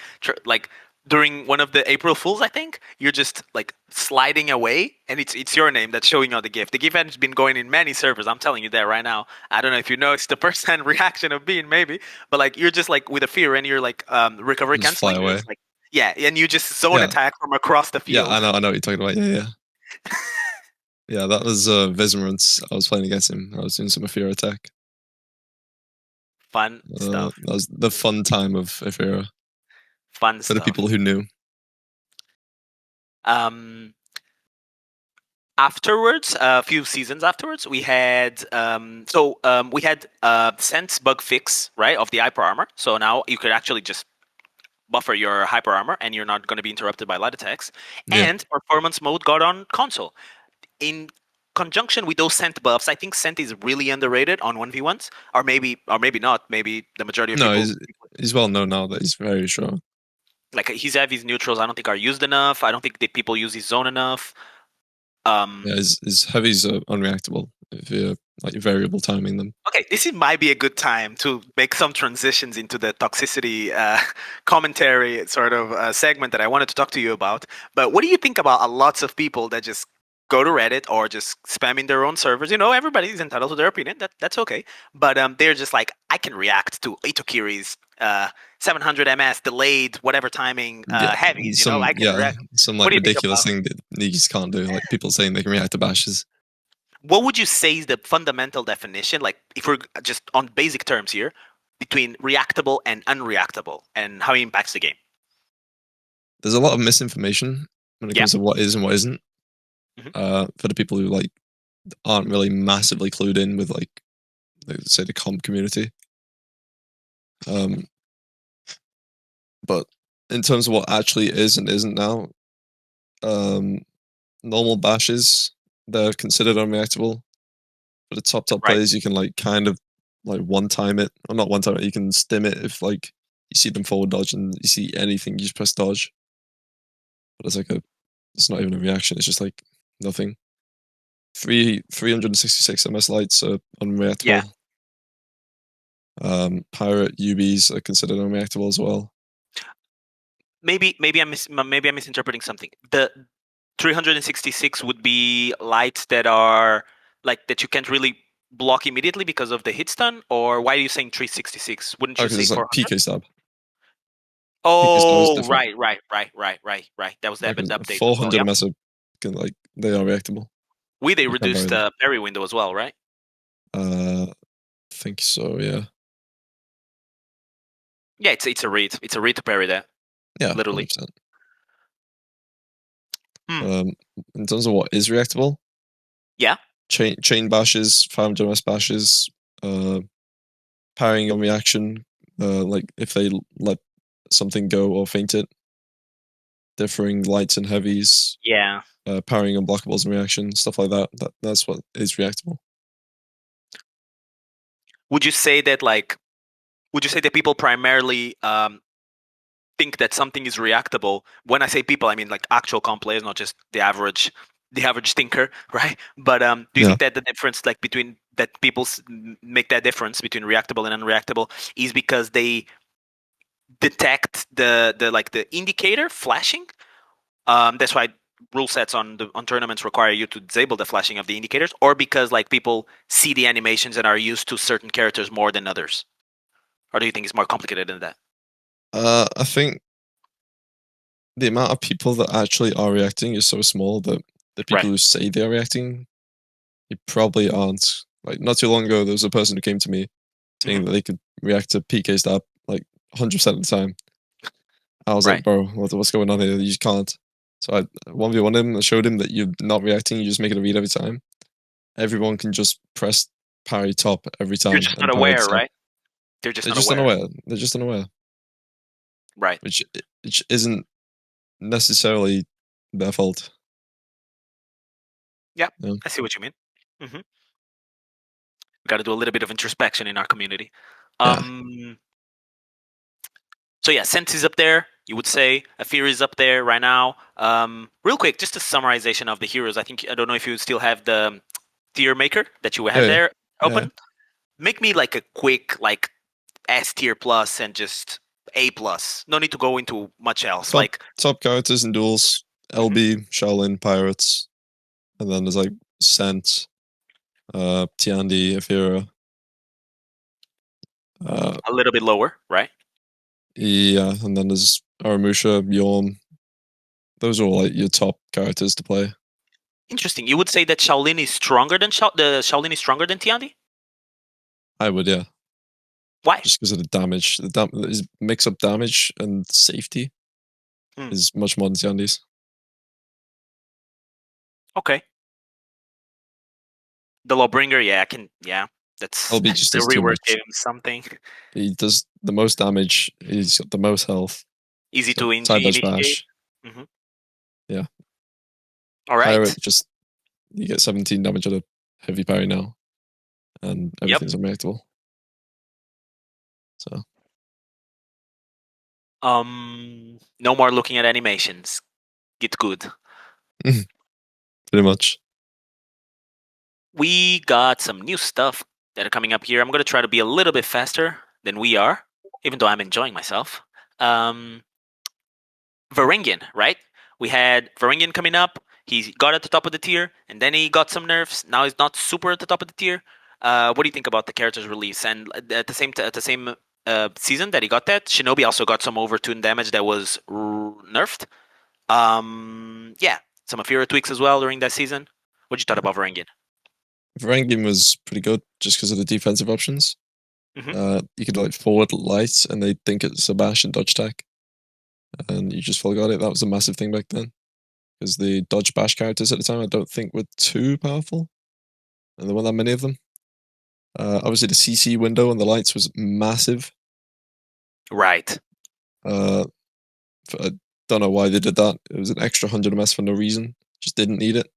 like during one of the April Fools, I think you're just like sliding away, and it's your name that's showing on the GIF. The GIF has been going in many servers. I'm telling you that right now. I don't know if you know. It's the first-hand reaction of being maybe, but like you're just like with a fear, and you're like recovery just canceling. fly away. Like, yeah, and you just zone attack from across the field. Yeah, I know what you're talking about. Yeah. Yeah, that was Vismerance. I was playing against him. I was doing some Aphira attack. Fun stuff. That was the fun time of Aphira. Fun for stuff. the people who knew. Afterwards, a few seasons afterwards, we had Scent's bug fix, right, of the hyper armor. So now you could actually just buffer your hyper armor, and you're not going to be interrupted by light attacks. Yeah. And performance mode got on console. In conjunction with those Scent buffs, I think Scent is really underrated on 1v1s, or maybe not. Maybe the majority of people. No, he's well known now that he's very strong. Like his neutrals, I don't think are used enough. I don't think that people use his zone enough. Yeah, his heavies are unreactable if you're like variable timing them. Okay, might be a good time to make some transitions into the toxicity commentary sort of segment that I wanted to talk to you about. But what do you think about lots of people that just go to Reddit or just spam in their own servers? You know, everybody's entitled to their opinion. That's okay. But they're just like, I can react to Itokiri's 700 ms delayed whatever timing heavies. I can react. Some like ridiculous thing that you just can't do. Like people saying they can react to bashes. What would you say is the fundamental definition, like if we're just on basic terms here, between reactable and unreactable, and how it impacts the game? There's a lot of misinformation when it comes to what is and what isn't. Mm-hmm. For the people who like aren't really massively clued in with like say the comp community. But in terms of what actually is and isn't now, normal bashes, they're considered unreactable. For the top players, you can like kind of like one time it, or not one time it, you can stim it if like you see them forward dodge and you see anything, you just press dodge. But it's like it's not even a reaction, it's just like nothing. 366 MS lights are unreactable. Pirate UBs are considered unreactable as well. Maybe I'm misinterpreting something. The 366 would be lights that are like that you can't really block immediately because of the hit stun, or why are you saying 366? Wouldn't you say it's like PK stab? Oh, right. That was the update. 400 MS are like they are reactable. They reduced the parry window as well, right? I think so, yeah. Yeah, it's a read. It's a read to parry that. Yeah, literally. In terms of what is reactable, chain bashes, 500 MS bashes, parrying on reaction, like if they let something go or feint it, differing lights and heavies, parrying unblockables and reaction, stuff like that. That's what is reactable. Would you say that people primarily think that something is reactable? When I say people, I mean like actual comp players, not just the average thinker, right? But do you think that the difference, like between that people make that difference between reactable and unreactable, is because they detect the indicator flashing? That's why rule sets on tournaments require you to disable the flashing of the indicators, or because like people see the animations and are used to certain characters more than others, Or do you think it's more complicated than that? I think the amount of people that actually are reacting is so small that the people who say they are reacting, they probably aren't. Like, not too long ago, there was a person who came to me saying that they could react to PK stab like 100% of the time. I was like, bro, what's going on here? You just can't. So I 1v1 him, I showed him that you're not reacting, you just make it a read every time. Everyone can just press parry top every time. You're just not aware, right? They're just not aware. unaware. They're just unaware. Right. Which isn't necessarily their fault. Yeah, I see what you mean. We got to do a little bit of introspection in our community. So yeah, Sense is up there. You would say Afir is up there right now. Real quick, just a summarization of the heroes. I don't know if you still have the tier maker that you had there open. Make me like a quick like S tier plus and just A plus. No need to go into much else. Top characters in Duels: LB, Shaolin, Pirates, and then there's like Scent, Tiandi, Afira. A little bit lower, right? Yeah, and then there's Aramusha, Yorm. Those are all like your top characters to play. Interesting. You would say that Shaolin is stronger than Shaolin is stronger than Tiandi? I would, yeah. Why? Just because of the damage. His mix-up damage and safety is much more than Tiandi's. Okay. The Lawbringer, that's LB just the does too rework much. game something. He does the most damage. He's got the most health. Easy to initiate. Bash. Yeah. All right. Pirate, just you get 17 damage at a heavy parry now, and everything's unreactable. So. No more looking at animations. Get good. Pretty much. We got some new stuff that are coming up here. I'm going to try to be a little bit faster than we are, even though I'm enjoying myself. Varangian, right? We had Varangian coming up. He got at the top of the tier, and then he got some nerfs. Now he's not super at the top of the tier. What do you think about the character's release? And at the same season that he got that, Shinobi also got some overtune damage that was nerfed. Some Afira tweaks as well during that season. What you thought about Varangian? Varangian was pretty good just because of the defensive options. You could like forward light, and they think it's a bash and dodge attack, and you just forgot it. That was a massive thing back then, because the dodge bash characters at the time I don't think were too powerful, and there weren't that many of them. Obviously, the CC window on the lights was massive. Right. I don't know why they did that. It was an extra 100 MS for no reason. Just didn't need it.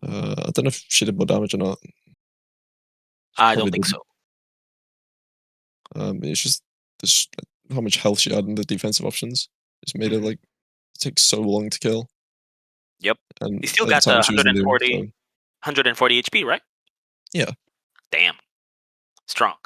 I don't know if she did more damage or not. I don't think so. It's just how much health she had in the defensive options. Just made it like take so long to kill. Yep. And he still got the 140 HP, right? Yeah. Damn. Strong.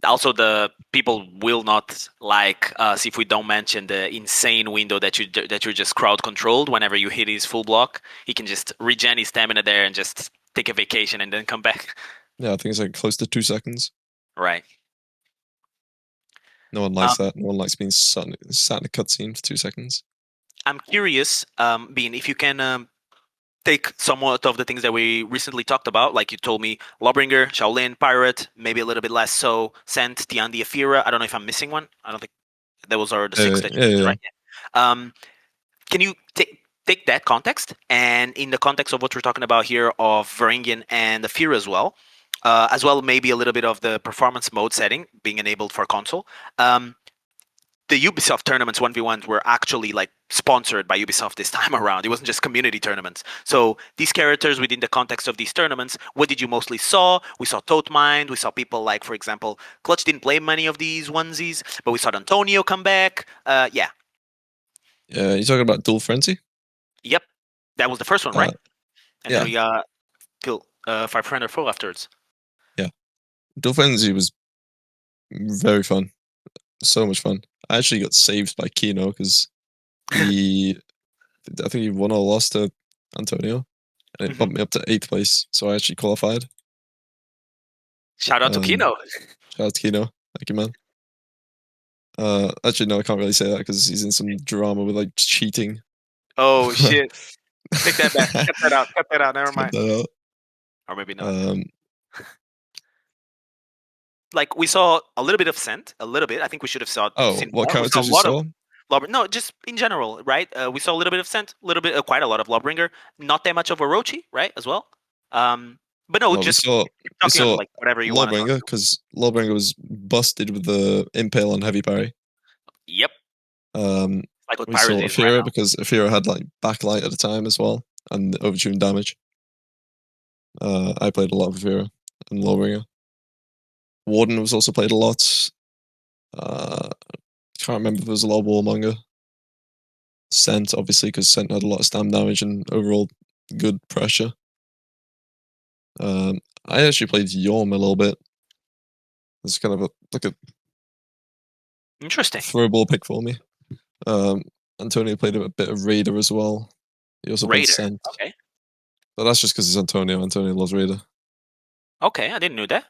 Also, the people will not like us if we don't mention the insane window that you're just crowd controlled. Whenever you hit his full block, he can just regen his stamina there and just take a vacation and then come back. Yeah, I think it's like close to 2 seconds. Right. No one likes that. No one likes being sat in a cutscene for 2 seconds. I'm curious, Bean, if you can take somewhat of the things that we recently talked about, like you told me, Lawbringer, Shaolin, Pirate, maybe a little bit less so, Scent, Tiandi, Afira. I don't know if I'm missing one. I don't think those are the 6 that you mentioned, right? Can you take that context, and in the context of what we're talking about here of Varangian and Afira as well maybe a little bit of the performance mode setting being enabled for console. The Ubisoft tournaments 1v1s were actually like sponsored by Ubisoft this time around. It wasn't just community tournaments. So these characters within the context of these tournaments, what did you mostly saw? We saw Totemind. We saw people like, for example, Clutch didn't play many of these onesies, but we saw Antonio come back. Yeah, you're talking about Dual Frenzy? Yep. That was the first one, right? And yeah. then we got killed 504 afterwards. Yeah. Dual Frenzy was very fun. So much fun. I actually got saved by Kino because I think he won or lost to Antonio, and it bumped me up to 8th place, so I actually qualified. Shout out to Kino. Shout out to Kino. Thank you, man. Actually, no, I can't really say that because he's in some drama with like cheating. Oh shit! Take that back. Cut that out. Cut that out. Never mind. Cut that out. Or maybe not. Like we saw a little bit of Scent, a little bit. I think we should have saw. Oh, what characters you saw? No, just in general, right? We saw a little bit of Scent, a little bit, quite a lot of Lawbringer. Not that much of Orochi, right? As well. But no, just we saw like whatever you want. Lawbringer because Lawbringer was busted with the impale on heavy parry. Yep. Like we saw Afira right because Afira had like backlight at the time as well and overtuned damage. I played a lot of Afira and Lawbringer. Warden was also played a lot. Can't remember if there was a lot of Warmonger. Scent, obviously, because Scent had a lot of stam damage and overall good pressure. I actually played Yorm a little bit. It's kind of a interesting throwball pick for me. Antonio played a bit of Raider as well. He also played Scent. Okay. But that's just because it's Antonio. Antonio loves Raider. Okay, I didn't know that.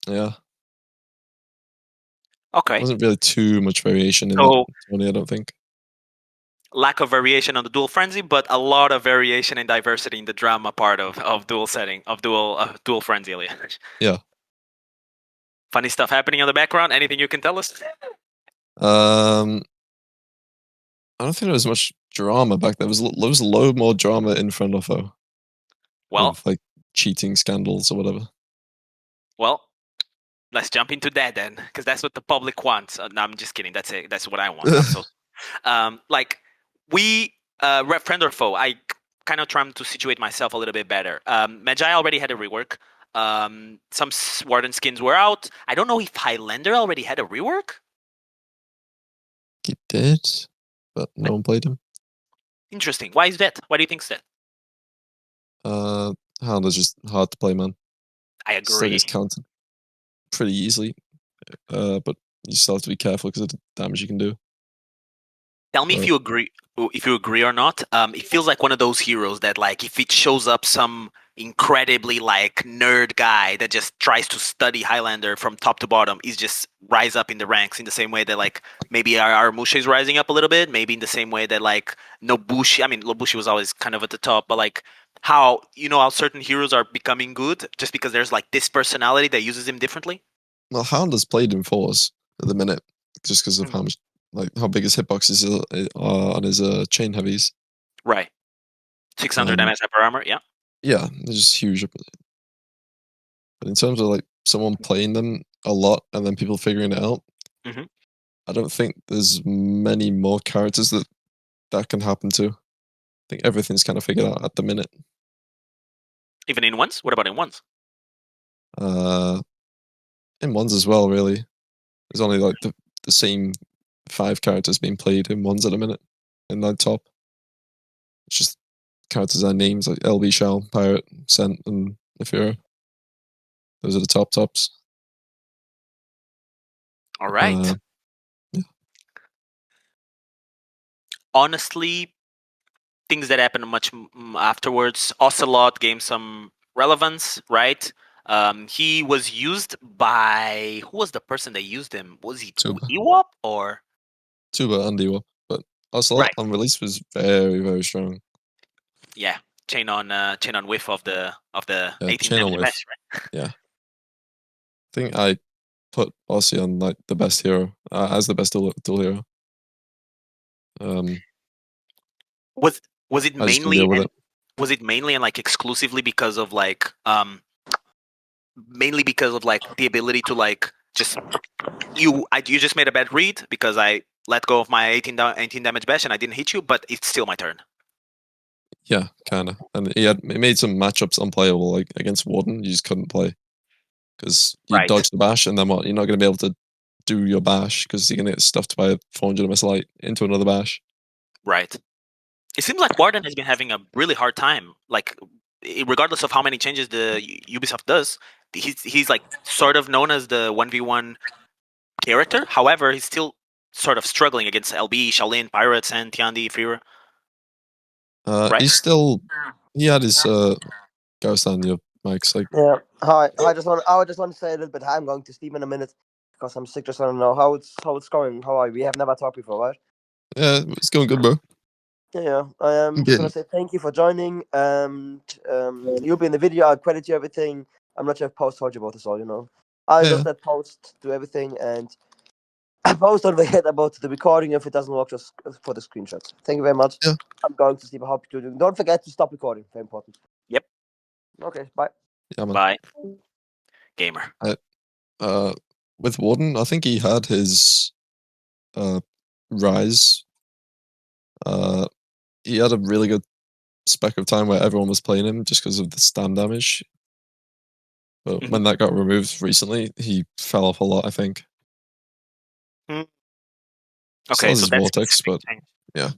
Yeah. Okay. There wasn't really too much variation in that Antonio, I don't think. Lack of variation on the dual frenzy, but a lot of variation and diversity in the drama part of dual setting, of dual frenzy. Yeah. Funny stuff happening in the background. Anything you can tell us? I don't think there was much drama back there. There was a load more drama in front of her. Well, of, like cheating scandals or whatever. Well, let's jump into that then, because that's what the public wants. No, I'm just kidding. That's it. That's what I want. So, like we, friend or foe, I kind of trying to situate myself a little bit better. Magi already had a rework. Some Warden skins were out. I don't know if Highlander already had a rework. He did, but no one played him. Interesting. Why is that? Why do you think that? Highlander's just hard to play, man. I agree. Still gets counted pretty easily, but you still have to be careful because of the damage you can do. Tell me if you agree. If you agree or not. It feels like one of those heroes that, like, if it shows up some incredibly like nerd guy that just tries to study Highlander from top to bottom, is just rise up in the ranks in the same way that like maybe our Musha is rising up a little bit, maybe in the same way that like Nobushi. I mean, Nobushi was always kind of at the top, but like how how certain heroes are becoming good just because there's like this personality that uses him differently. Well, Highlander's played in fours at the minute just because of how much. Like how big his hitboxes are on his chain heavies. Right. 600 MS per armor, yeah. Yeah, they're just huge. But in terms of like someone playing them a lot and then people figuring it out, I don't think there's many more characters that can happen to. I think everything's kind of figured out at the minute. Even in ones? What about in ones? In ones as well, really. There's only like the same 5 characters being played in ones at a minute in that top. It's just characters and names like LB Shell, Pirate, Scent, and Afira. Those are the tops. All right. Yeah. Honestly, things that happened much afterwards. Ocelot gained some relevance, right? He was used by who was the person that used him? Was he Ewop or? Tuba and Ewop, but Ocelot on release was very, very strong. Yeah, chain on whiff of the 18 damage best, right? Yeah, I think I put Ossie on like the best hero as the best dual hero. Was it mainly? Was it mainly and like exclusively because of like mainly because of like the ability to like just you just made a bad read because I let go of my 18 damage bash and I didn't hit you, but it's still my turn. Yeah, kind of. And it made some matchups unplayable, like against Warden, you just couldn't play because you dodge the bash, and then what? You're not going to be able to do your bash because you're going to get stuffed by a 400 MS light into another bash. Right. It seems like Warden has been having a really hard time. Like, regardless of how many changes the Ubisoft does, he's like sort of known as the 1v1 character. However, he's still sort of struggling against LB, Shaolin, Pirates, and Tiandi, Fira. He's still. He had his Gareth-san, your mic's like... Yeah. Hi. I just want to say a little bit. I'm going to Steam in a minute because I'm sick. Just want to know how it's going. How are you? We have never talked before, right? Yeah, it's going good, bro. Yeah. I am just want to say thank you for joining. You'll be in the video. I'll credit you everything. I'm not sure if Post told you about this all. I just let Post do everything, and Post don't forget about the recording. If it doesn't work, just for the screenshots. Thank you very much. Yeah. I'm going to sleep. I hope you're doing. Don't forget to stop recording. Very important. Yep. Okay. Bye. Yeah, man. Bye. Gamer. With Warden, I think he had his rise. He had a really good spec of time where everyone was playing him just because of the stun damage. But when that got removed recently, he fell off a lot, I think. Okay, so that's Vortex, but yeah.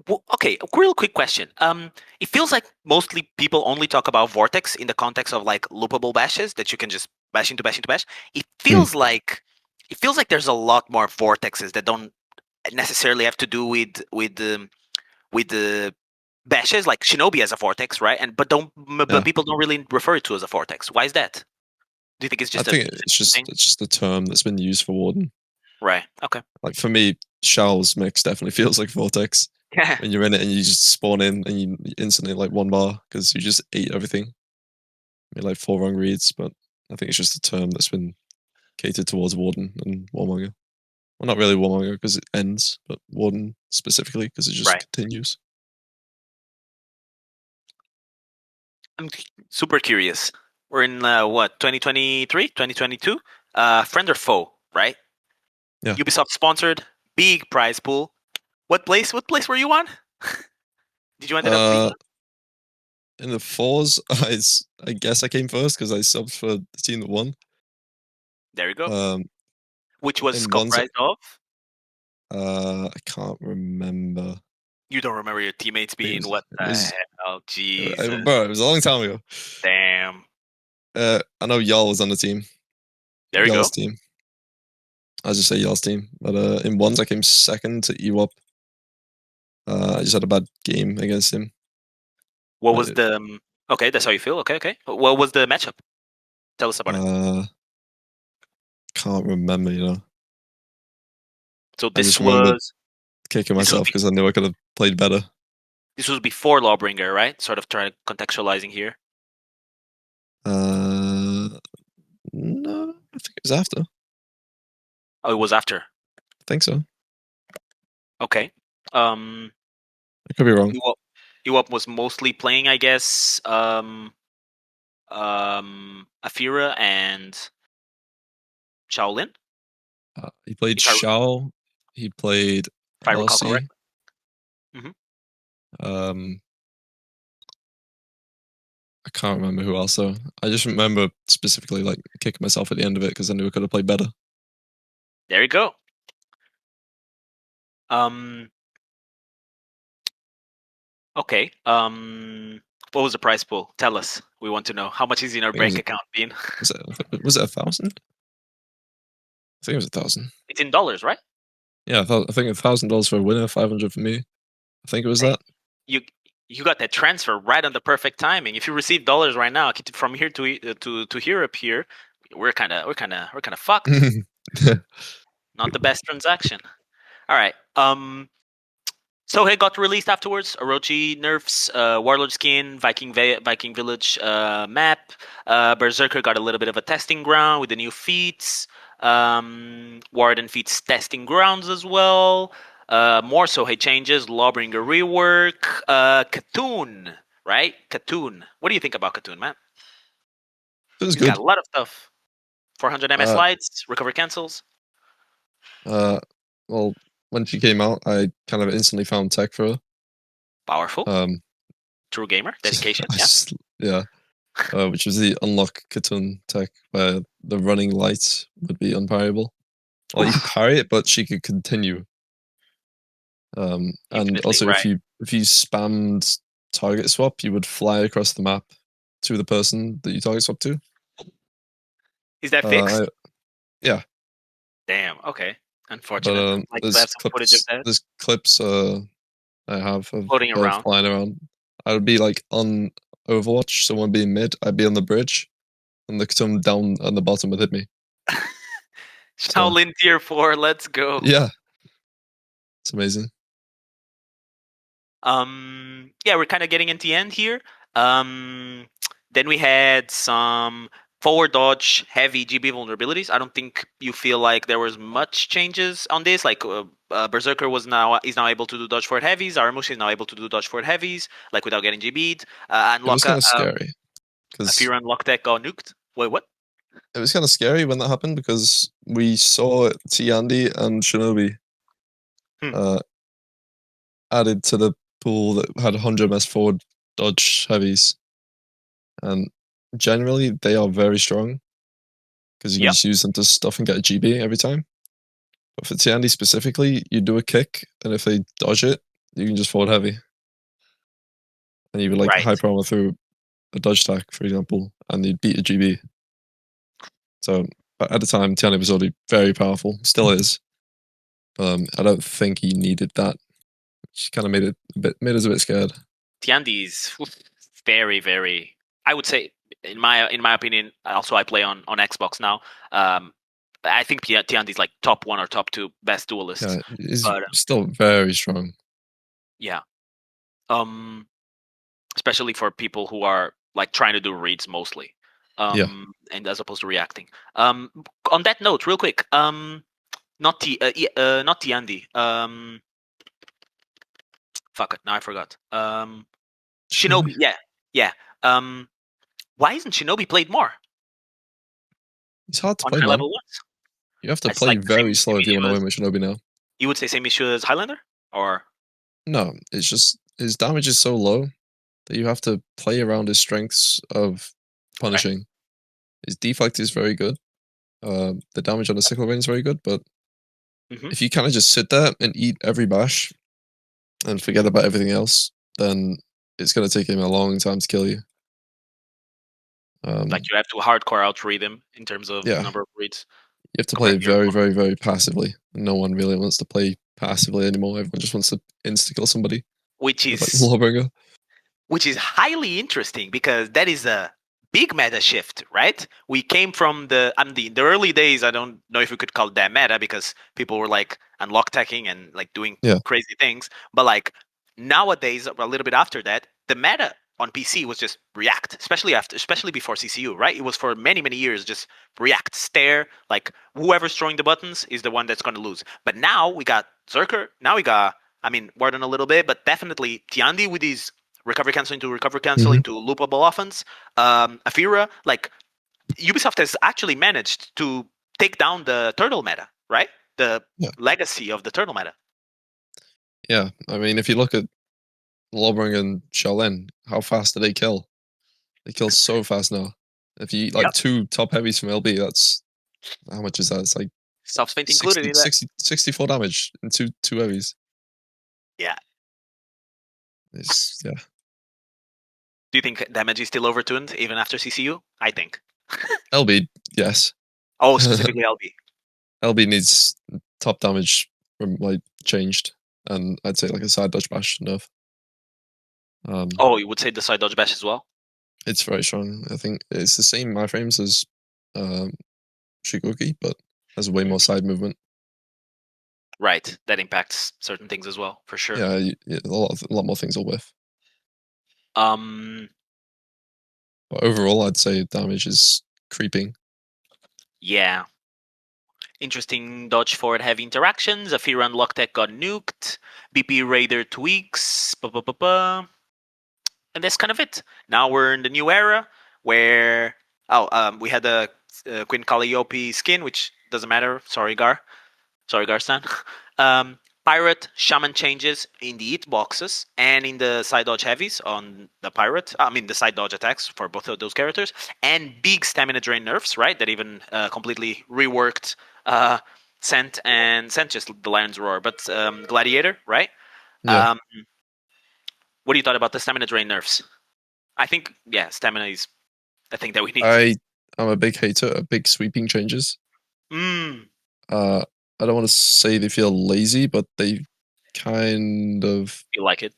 Well, okay, a real quick question. It feels like mostly people only talk about Vortex in the context of like loopable bashes that you can just bash into bash into bash. It feels like there's a lot more vortexes that don't necessarily have to do with the bashes. Like Shinobi has a vortex, right? But people don't really refer to it as a vortex. Why is that? Do you think it's just? I think it's just a term that's been used for Warden. Right. Okay. Like for me, Shell's mix definitely feels like Vortex. When you're in it and you just spawn in and you instantly like 1 bar because you just ate everything. Made like 4 wrong reads, but I think it's just a term that's been catered towards Warden and Warmonger. Well, not really Warmonger because it ends, but Warden specifically because it just continues. I'm super curious. We're in 2023, 2022? Friend or foe, right? Yeah. Ubisoft sponsored, big prize pool. What place were you on? Did you end up being? In the 4s, I guess I came first because I subbed for the team that won. There you go. Which was comprised of? I can't remember. You don't remember your teammates being what the hell? Jesus. Bro, it was a long time ago. Damn. I know Y'all was on the team. There you Y'all's go. team. I'll just say Y'all's team. But in 1s, I came second to EWAP. I just had a bad game against him. What was the... Okay, that's how you feel? Okay. What was the matchup? Tell us about it. Can't remember, So I this just remember was... kicking myself because I knew I could have played better. This was before Lawbringer, right? Sort of trying contextualizing here. No, I think it was after. Oh, it was after. I think so. Okay. I could be wrong. EWAP was mostly playing, I guess, Afira and Shaolin. He played Shao. He played if I recall correctly. I can't remember who else though. I just remember specifically like kicking myself at the end of it because I knew I could have played better. There you go. Okay. What was the prize pool? Tell us. We want to know. How much is in our bank account, Bean? Was it 1,000? I think it was 1,000. It's in dollars, right? Yeah, I think $1,000 for a winner, 500 for me. I think it was that. You got that transfer right on the perfect timing. If you receive dollars right now, from here to Europe here, we're kind of fucked. Not the best transaction. All right. Sohei got released afterwards. Orochi nerfs, Warlord skin, Viking Village map. Berserker got a little bit of a testing ground with the new feats. Warden feats testing grounds as well. More Sohei changes. Lawbringer rework. Katoon, right? Katoon. What do you think about Katoon, man? It was He's good. got a lot of stuff. 400 MS slides, recover cancels. Well, when she came out, I kind of instantly found tech for her. Powerful. True gamer. Dedication. Yeah. Which was the unlock Katoon tech, where the running lights would be unparryable. Well, you could parry it, but she could continue. And also, if you spammed target swap, you would fly across the map to the person that you target swap to. Is that fixed? Yeah. Damn. Okay. Unfortunate. But there's clips I have of floating around. flying around. I would be like on Overwatch, someone being mid, I'd be on the bridge, and someone down on the bottom would hit me. Shaolin tier 4, let's go. Yeah. It's amazing. Yeah, we're kind of getting into the end here. Then we had some forward dodge heavy GB vulnerabilities. I don't think you feel like there was much changes on this. Like Berserker is now able to do dodge forward heavies. Aramushi is now able to do dodge forward heavies, like without getting GB'd. And It was kind of scary. Afira and Locktech got nuked. Wait, what? It was kind of scary when that happened because we saw Tiandi and Shinobi added to the pool that had 100 MS forward dodge heavies. And generally, they are very strong because you can just use them to stuff and get a GB every time. But for Tiandi specifically, you do a kick, and if they dodge it, you can just forward heavy. And you would like hyper armor through a dodge stack, for example, and you'd beat a GB. So at the time, Tiandi was already very powerful, still is. I don't think he needed that. Which kind of made us a bit scared. Tiandi is very, very. I would say, in my opinion, also I play on Xbox now. I think Tiandi is like top 1 or top 2 best duelist. Yeah, he's still very strong. Yeah. Especially for people who are like trying to do reads mostly. And as opposed to reacting. On that note, real quick, not Tiandi. Fuck it, now I forgot. Shinobi, yeah. Why isn't Shinobi played more? It's hard to on play, high man. level ones? You have to play very slow if you want to win with Shinobi now. You would say same issue as Highlander, or no? It's just his damage is so low that you have to play around his strengths of punishing. Right. His deflect is very good. The damage on the sickle vein is very good, but if you kind of just sit there and eat every bash and forget about everything else, then it's going to take him a long time to kill you. Like you have to hardcore outread him in terms of number of reads. You have to play very, very, very passively. No one really wants to play passively anymore. Everyone just wants to insta-kill somebody. Which is Lawbringer. Which is highly interesting because that is a big meta shift, right? We came from the early days. I don't know if we could call that meta because people were like unlock teching and like doing crazy things. But like nowadays, a little bit after that, the meta on PC was just react, especially before CCU, right? It was for many, many years just react, stare, like whoever's throwing the buttons is the one that's going to lose. But now we got Zerker. Now we got, Warden a little bit, but definitely Tiandi with his recovery cancel into loopable offense. Afira, like Ubisoft has actually managed to take down the turtle meta, right? The legacy of the turtle meta. Yeah, if you look at Lawbringer and Shaolin, how fast do they kill? They kill so fast now. If you eat like 2 top heavies from LB, that's how much is that? It's like Soft Faint included in that. 64 damage in two heavies. Yeah. Yeah. Do you think damage is still overtuned even after CCU? I think. LB, yes. Oh, specifically LB. LB needs top damage from changed, and I'd say like a side dodge bash nerf. You would say the side dodge bash as well? It's very strong. I think it's the same iframes as Shugoki, but has way more side movement. Right, that impacts certain things as well, for sure. Yeah, a lot more things will whiff. But overall, I'd say damage is creeping. Yeah. Interesting dodge forward heavy interactions. Afira and Locktech got nuked. BP Raider tweaks. And that's kind of it. Now we're in the new era where we had the Queen Calliope skin, which doesn't matter. Sorry, Gar. Sorry, Garstan. Pirate Shaman changes in the hitboxes and in the side dodge heavies on the pirate. The side dodge attacks for both of those characters, and big stamina drain nerfs, right? That even completely reworked Scent just the Lion's Roar, but Gladiator, right? Yeah. What do you thought about the stamina drain nerfs? I think stamina is a thing that we need. I'm a big hater of big sweeping changes. I don't want to say they feel lazy, but they kind of feel like it.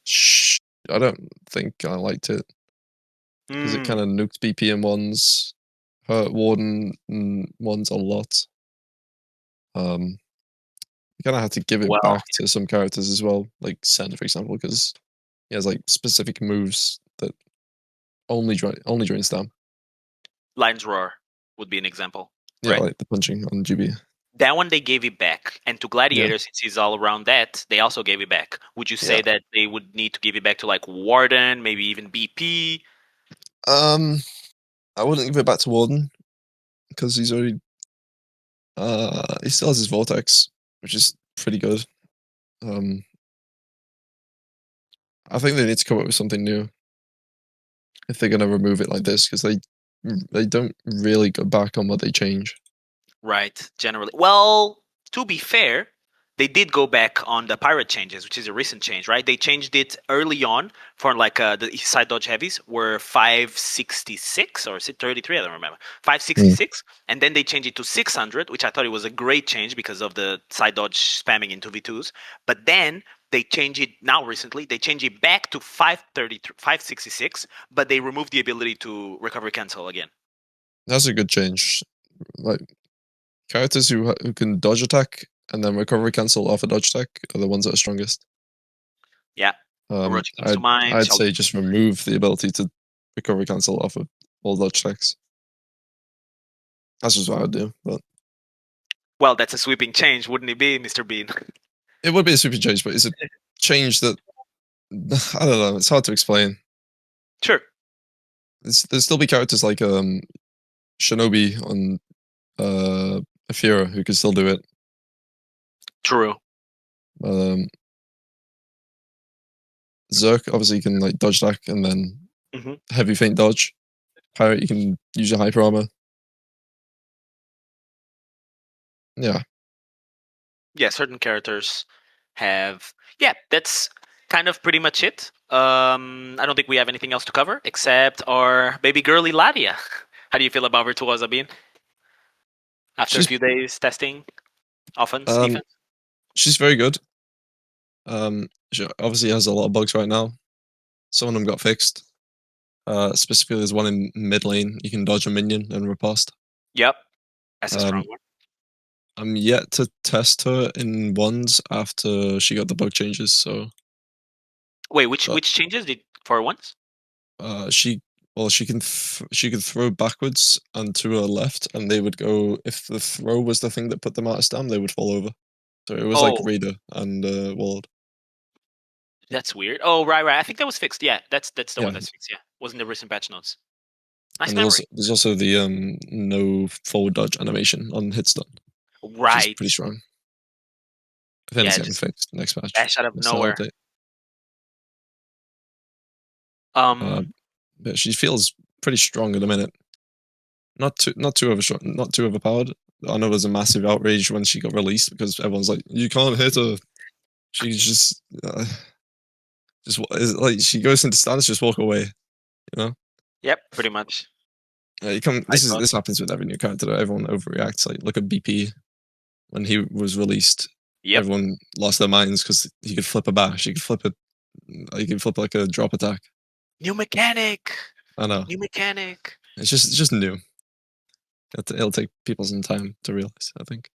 I don't think I liked it because it kind of nuked BP in ones, hurt Warden in ones a lot. You kind of have to give it back to some characters as well, like Sen, for example, because he has like specific moves that only drain stam. Lion's Roar would be an example. Yeah, right? like the punching on GB. That one they gave it back, and to Gladiator, since he's all around that, they also gave it back. Would you say that they would need to give it back to like Warden, maybe even BP? I wouldn't give it back to Warden because he's already he still has his Vortex, which is pretty good. I think they need to come up with something new if they're gonna remove it like this, because they don't really go back on what they change. Right, generally. Well, to be fair, they did go back on the pirate changes, which is a recent change, right? They changed it early on for like the side dodge heavies were 566 or is it 33? I don't remember. 566, and then they changed it to 600, which I thought it was a great change because of the side dodge spamming into V2s. But then they changed it now recently. They changed it back to 566, but they removed the ability to recovery cancel again. That's a good change. Like characters who can dodge attack and then recovery cancel off a dodge attack are the ones that are strongest. Yeah. I'd say just remove the ability to recovery cancel off of all dodge attacks. That's just what I would do. But well, that's a sweeping change, wouldn't it be, Mr. Bean? It would be a sweeping change, but it's a change that I don't know. It's hard to explain. Sure. There'll still be characters like Shinobi on Ep.3 who can still do it. True. Zerk obviously can like dodge attack and then heavy feint dodge. Pirate, you can use your hyper armor. Yeah. Yeah, certain characters have. Yeah, that's kind of pretty much it. I don't think we have anything else to cover except our baby girly Ladia. How do you feel about Virtuosa, Bean? After a few days testing offense, defense? She's very good. She obviously has a lot of bugs right now. Some of them got fixed. Specifically, there's one in mid lane. You can dodge a minion and riposte. Yep. That's a strong one. I'm yet to test her in ones after she got the bug changes. So, wait, which changes did for ones? She can throw backwards and to her left, and they would go. If the throw was the thing that put them out of stam, they would fall over. So it was like Raider and Ward. That's weird. Oh, right. I think that was fixed. Yeah, that's the one that's fixed. Yeah, wasn't the recent patch notes. Nice and there's also the no forward dodge animation on hit stun. Right. Which is pretty strong. I think it's getting fixed next patch. Dash out of nowhere. But she feels pretty strong at the minute. Not too overpowered. I know there's a massive outrage when she got released because everyone's like, "You can't hit her." She's just like she goes into stance, just walk away. You know. Yep, pretty much. This happens with every new character. Everyone overreacts. Like look at BP when he was released. Yep. Everyone lost their minds because he could flip a bash. He could flip like a drop attack. New mechanic. I know. New mechanic. It's just new. It'll take people some time to realize, I think.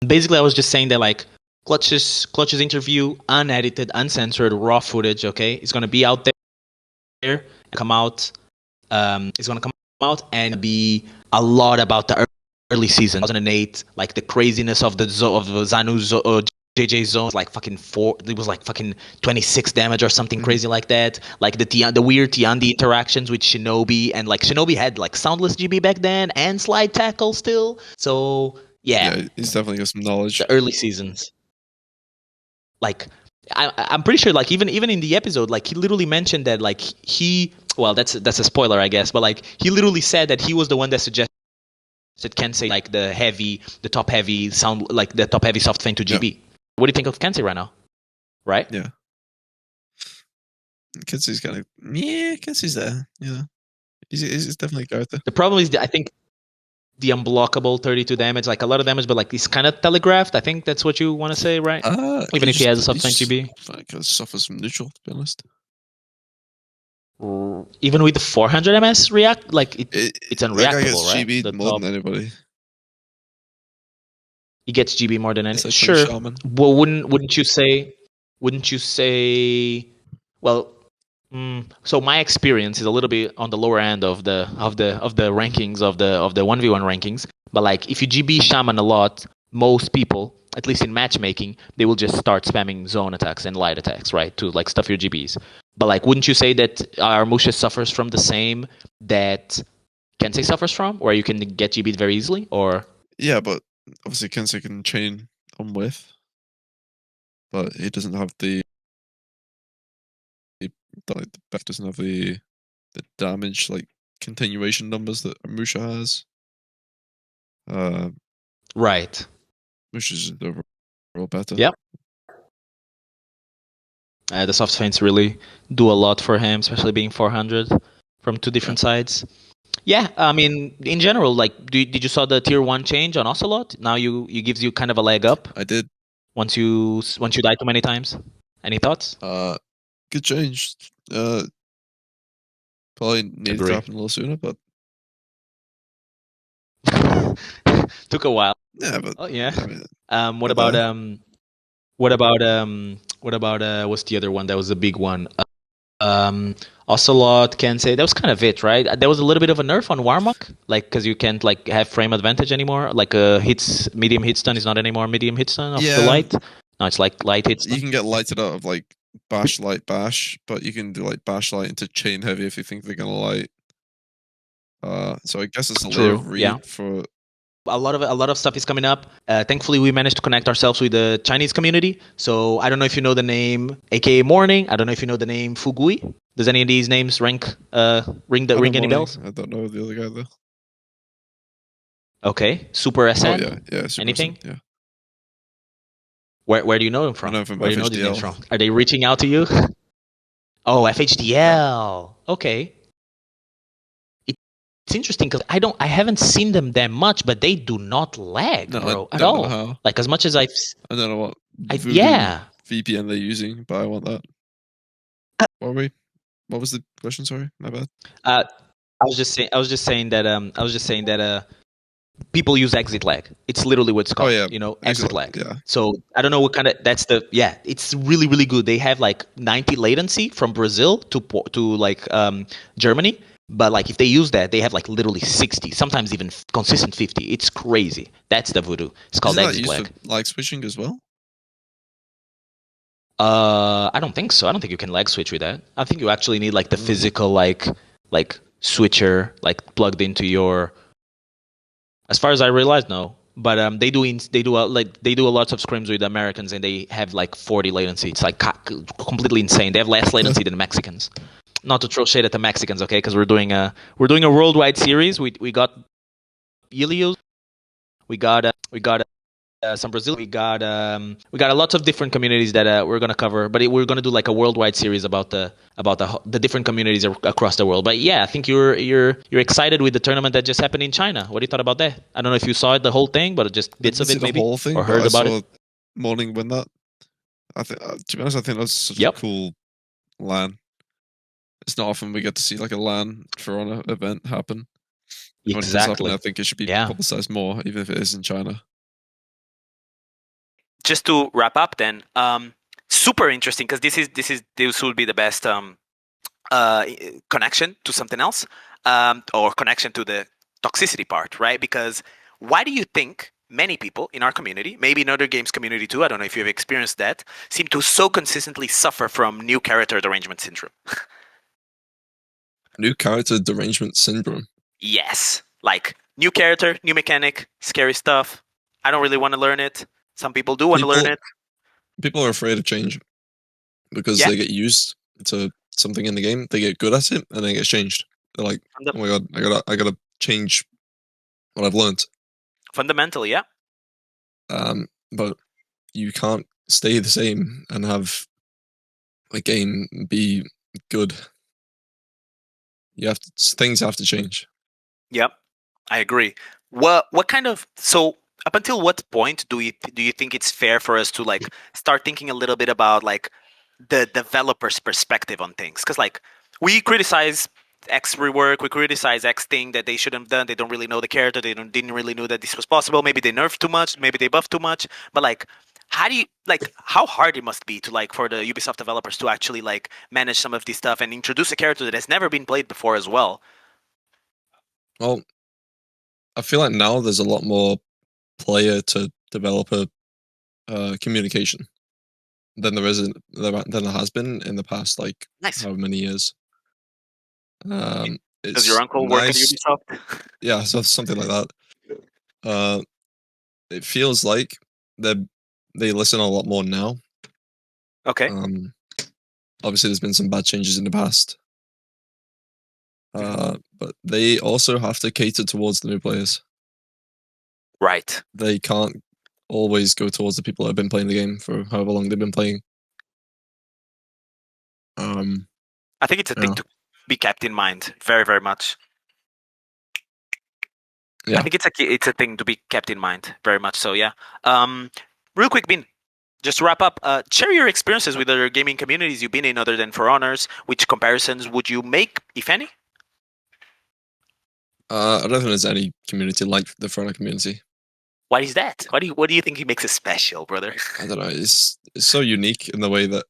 Basically, I was just saying that like Clutch's interview, unedited, uncensored, raw footage. Okay, it's gonna be out there. Come out. It's gonna come out and be a lot about the early season, 2008, like the craziness of the Zanu JJ zones, like fucking it was like fucking 26 damage or something crazy like that. Like the weird Tiandi interactions with Shinobi, and like Shinobi had like soundless GB back then and slide tackle still. So yeah, he's definitely got some knowledge. The early seasons, like I'm pretty sure, like even in the episode, like he literally mentioned that like that's a spoiler, I guess, but like he literally said that he was the one that suggested Kensei like the top heavy sound, like the top heavy soft feint to GB. Yeah. What do you think of Kensei right now? Right? Yeah. Kensei's Kensei's there. Yeah. He's definitely a character. The problem is, I think, the unblockable 32 damage, like a lot of damage, but like he's kind of telegraphed. I think that's what you want to say, right? Even if he has a soft feint GB. Like suffers from neutral, to be honest. even with the 400 ms react, like it's unreactable, that guy gets right? GB'd more than anybody. He gets GB more than any. It's like Sure. Shaman. Well, wouldn't you say? Well, so my experience is a little bit on the lower end of the rankings of the 1v1 rankings. But like, if you GB Shaman a lot, most people, at least in matchmaking, they will just start spamming zone attacks and light attacks, right, to like stuff your GBs. But like, wouldn't you say that Armusha suffers from the same that Kensei suffers from, where you can get GB'd very easily, or? Yeah, but obviously Kensei can chain on with, but he doesn't have the back doesn't have the damage like continuation numbers that Musha has. Right. Musha's overall better. Yep. The soft feints really do a lot for him, especially being 400 from two different sides. Yeah, I mean, in general, like, did you saw the tier 1 change on Ocelot? Now you gives you kind of a leg up. I did. Once you die too many times. Any thoughts? Good change. Probably needed to happen a little sooner, but took a while. Yeah, but yeah. I mean, what about what's the other one that was the big one? Ocelot, Kensei, that was kind of it, right? There was a little bit of a nerf on Warmok, like, because you can't like have frame advantage anymore. Like medium hit stun is not anymore medium hit stun of the light. No, it's like light hit stun. You can get lighted out of like bash light bash, but you can do like bash light into chain heavy if you think they're gonna light. So I guess it's a layer of read for. A lot of stuff is coming up. Thankfully, we managed to connect ourselves with the Chinese community. So I don't know if you know the name AKA Morning. I don't know if you know the name Fugui. Does any of these names ring any bells? I don't know the other guy though. Okay, Super SN. Oh yeah, Super anything? SN, yeah. Where do you know them from? I know from Where do FHDL. you know these names from? Are they reaching out to you? Oh, FHDL. Okay. It's interesting because I haven't seen them that much, but they do not lag, bro, at all. How. Like, as much as I don't know what VPN they're using, but I want that. What was the question? Sorry, my bad. I was just saying that people use exit lag. It's literally what it's called. Oh, yeah. You know, exit lag. Yeah. So I don't know what kind of it's really, really good. They have like 90 latency from Brazil to like Germany. But like, if they use that, they have like literally 60, sometimes even consistent 50. It's crazy. That's the voodoo. It's called exit lag. For lag switching as well? I don't think so. I don't think you can lag switch with that. I think you actually need like the physical like switcher like plugged into your. As far as I realize, no. But they do a lots of scrims with Americans, and they have like 40 latency. It's like completely insane. They have less latency than Mexicans. Not to throw shade at the Mexicans, okay? Because we're doing a worldwide series. We got Ilios, we got some Brazil, we got lots of different communities that we're gonna cover. But we're gonna do like a worldwide series about the different communities across the world. But yeah, I think you're excited with the tournament that just happened in China. What do you thought about that? I don't know if you saw it the whole thing, but just bits of it maybe, whole thing, or heard about it. Morning win that. I think to be honest, I think that's such a cool LAN. It's not often we get to see like a LAN for an event happen. Exactly. I think it should be publicized more, even if it is in China. Just to wrap up, then, super interesting because this will be the best connection to something else, or connection to the toxicity part, right? Because why do you think many people in our community, maybe in other games community too, I don't know if you've experienced that, seem to so consistently suffer from new character derangement syndrome? New character derangement syndrome. Yes. Like, new character, new mechanic, scary stuff. I don't really want to learn it. Some people do want to learn it. People are afraid of change because they get used to something in the game, they get good at it, and then it gets changed. They're like, oh my god, I gotta change what I've learned. Fundamentally, yeah. But you can't stay the same and have a game be good. Things have to change. Yep, I agree. What kind of up until what point do you think it's fair for us to like start thinking a little bit about like the developer's perspective on things? Because like we criticize X rework, we criticize X thing that they shouldn't have done. They don't really know the character. They didn't really know that this was possible. Maybe they nerfed too much. Maybe they buffed too much. But like, how do you like? How hard it must be to like for the Ubisoft developers to actually like manage some of this stuff and introduce a character that has never been played before as well. Well, I feel like now there's a lot more player to developer communication than there has been in the past, like Nice. however many years. Does your uncle work at Ubisoft? Yeah, so something like that. It feels like they listen a lot more now. Okay. Obviously, there's been some bad changes in the past, but they also have to cater towards the new players. Right. They can't always go towards the people that have been playing the game for however long they've been playing. I think it's a thing to be kept in mind very, very much. Yeah. I think it's a thing to be kept in mind very much. So yeah. Real quick, Bean, just to wrap up, share your experiences with other gaming communities you've been in other than For Honors. Which comparisons would you make, if any? I don't think there's any community like the For Honor community. Why is that? What do you think makes it special, brother? I don't know. It's so unique in the way that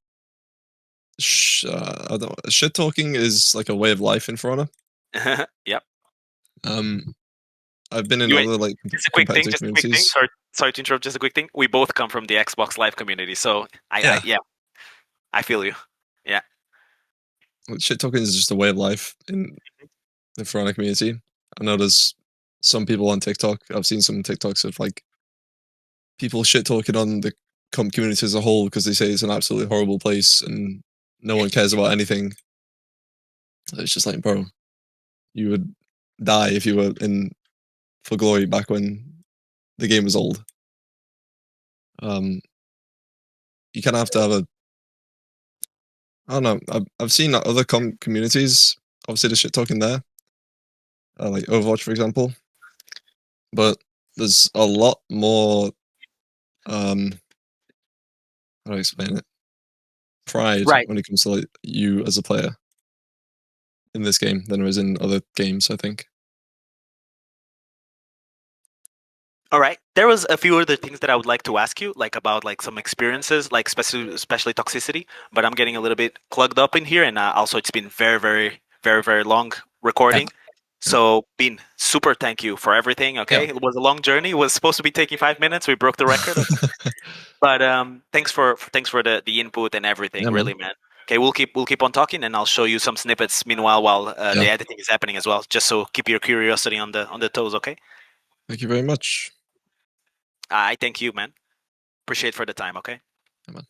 shit talking is like a way of life in For Honor. Yep. I've been in other like just a quick thing. communities. Sorry to interrupt. Just a quick thing. We both come from the Xbox Live community, so I feel you. Yeah. Shit talking is just a way of life in the For Honor community. I know there's some people on TikTok. I've seen some TikToks of like people shit talking on the community as a whole because they say it's an absolutely horrible place and no one cares about anything. It's just like, bro, you would die if you were in For Glory back when the game was old. You kind of have to have a. I don't know. I've seen other communities. Obviously, the shit talking there, like Overwatch, for example. But there's a lot more. How do I explain it? Pride when it comes to like you as a player in this game than there is in other games, I think. All right. There was a few other things that I would like to ask you, like about like some experiences, like especially toxicity. But I'm getting a little bit plugged up in here, and also it's been very, very, very, very long recording. So, Bean, super thank you for everything. Okay, it was a long journey. It was supposed to be taking 5 minutes. We broke the record. But thanks for the input and everything. Really, man. Okay, we'll keep on talking, and I'll show you some snippets meanwhile while the editing is happening as well. Just so keep your curiosity on the toes. Okay. Thank you very much. I thank you, man. Appreciate for the time. Okay. Come on.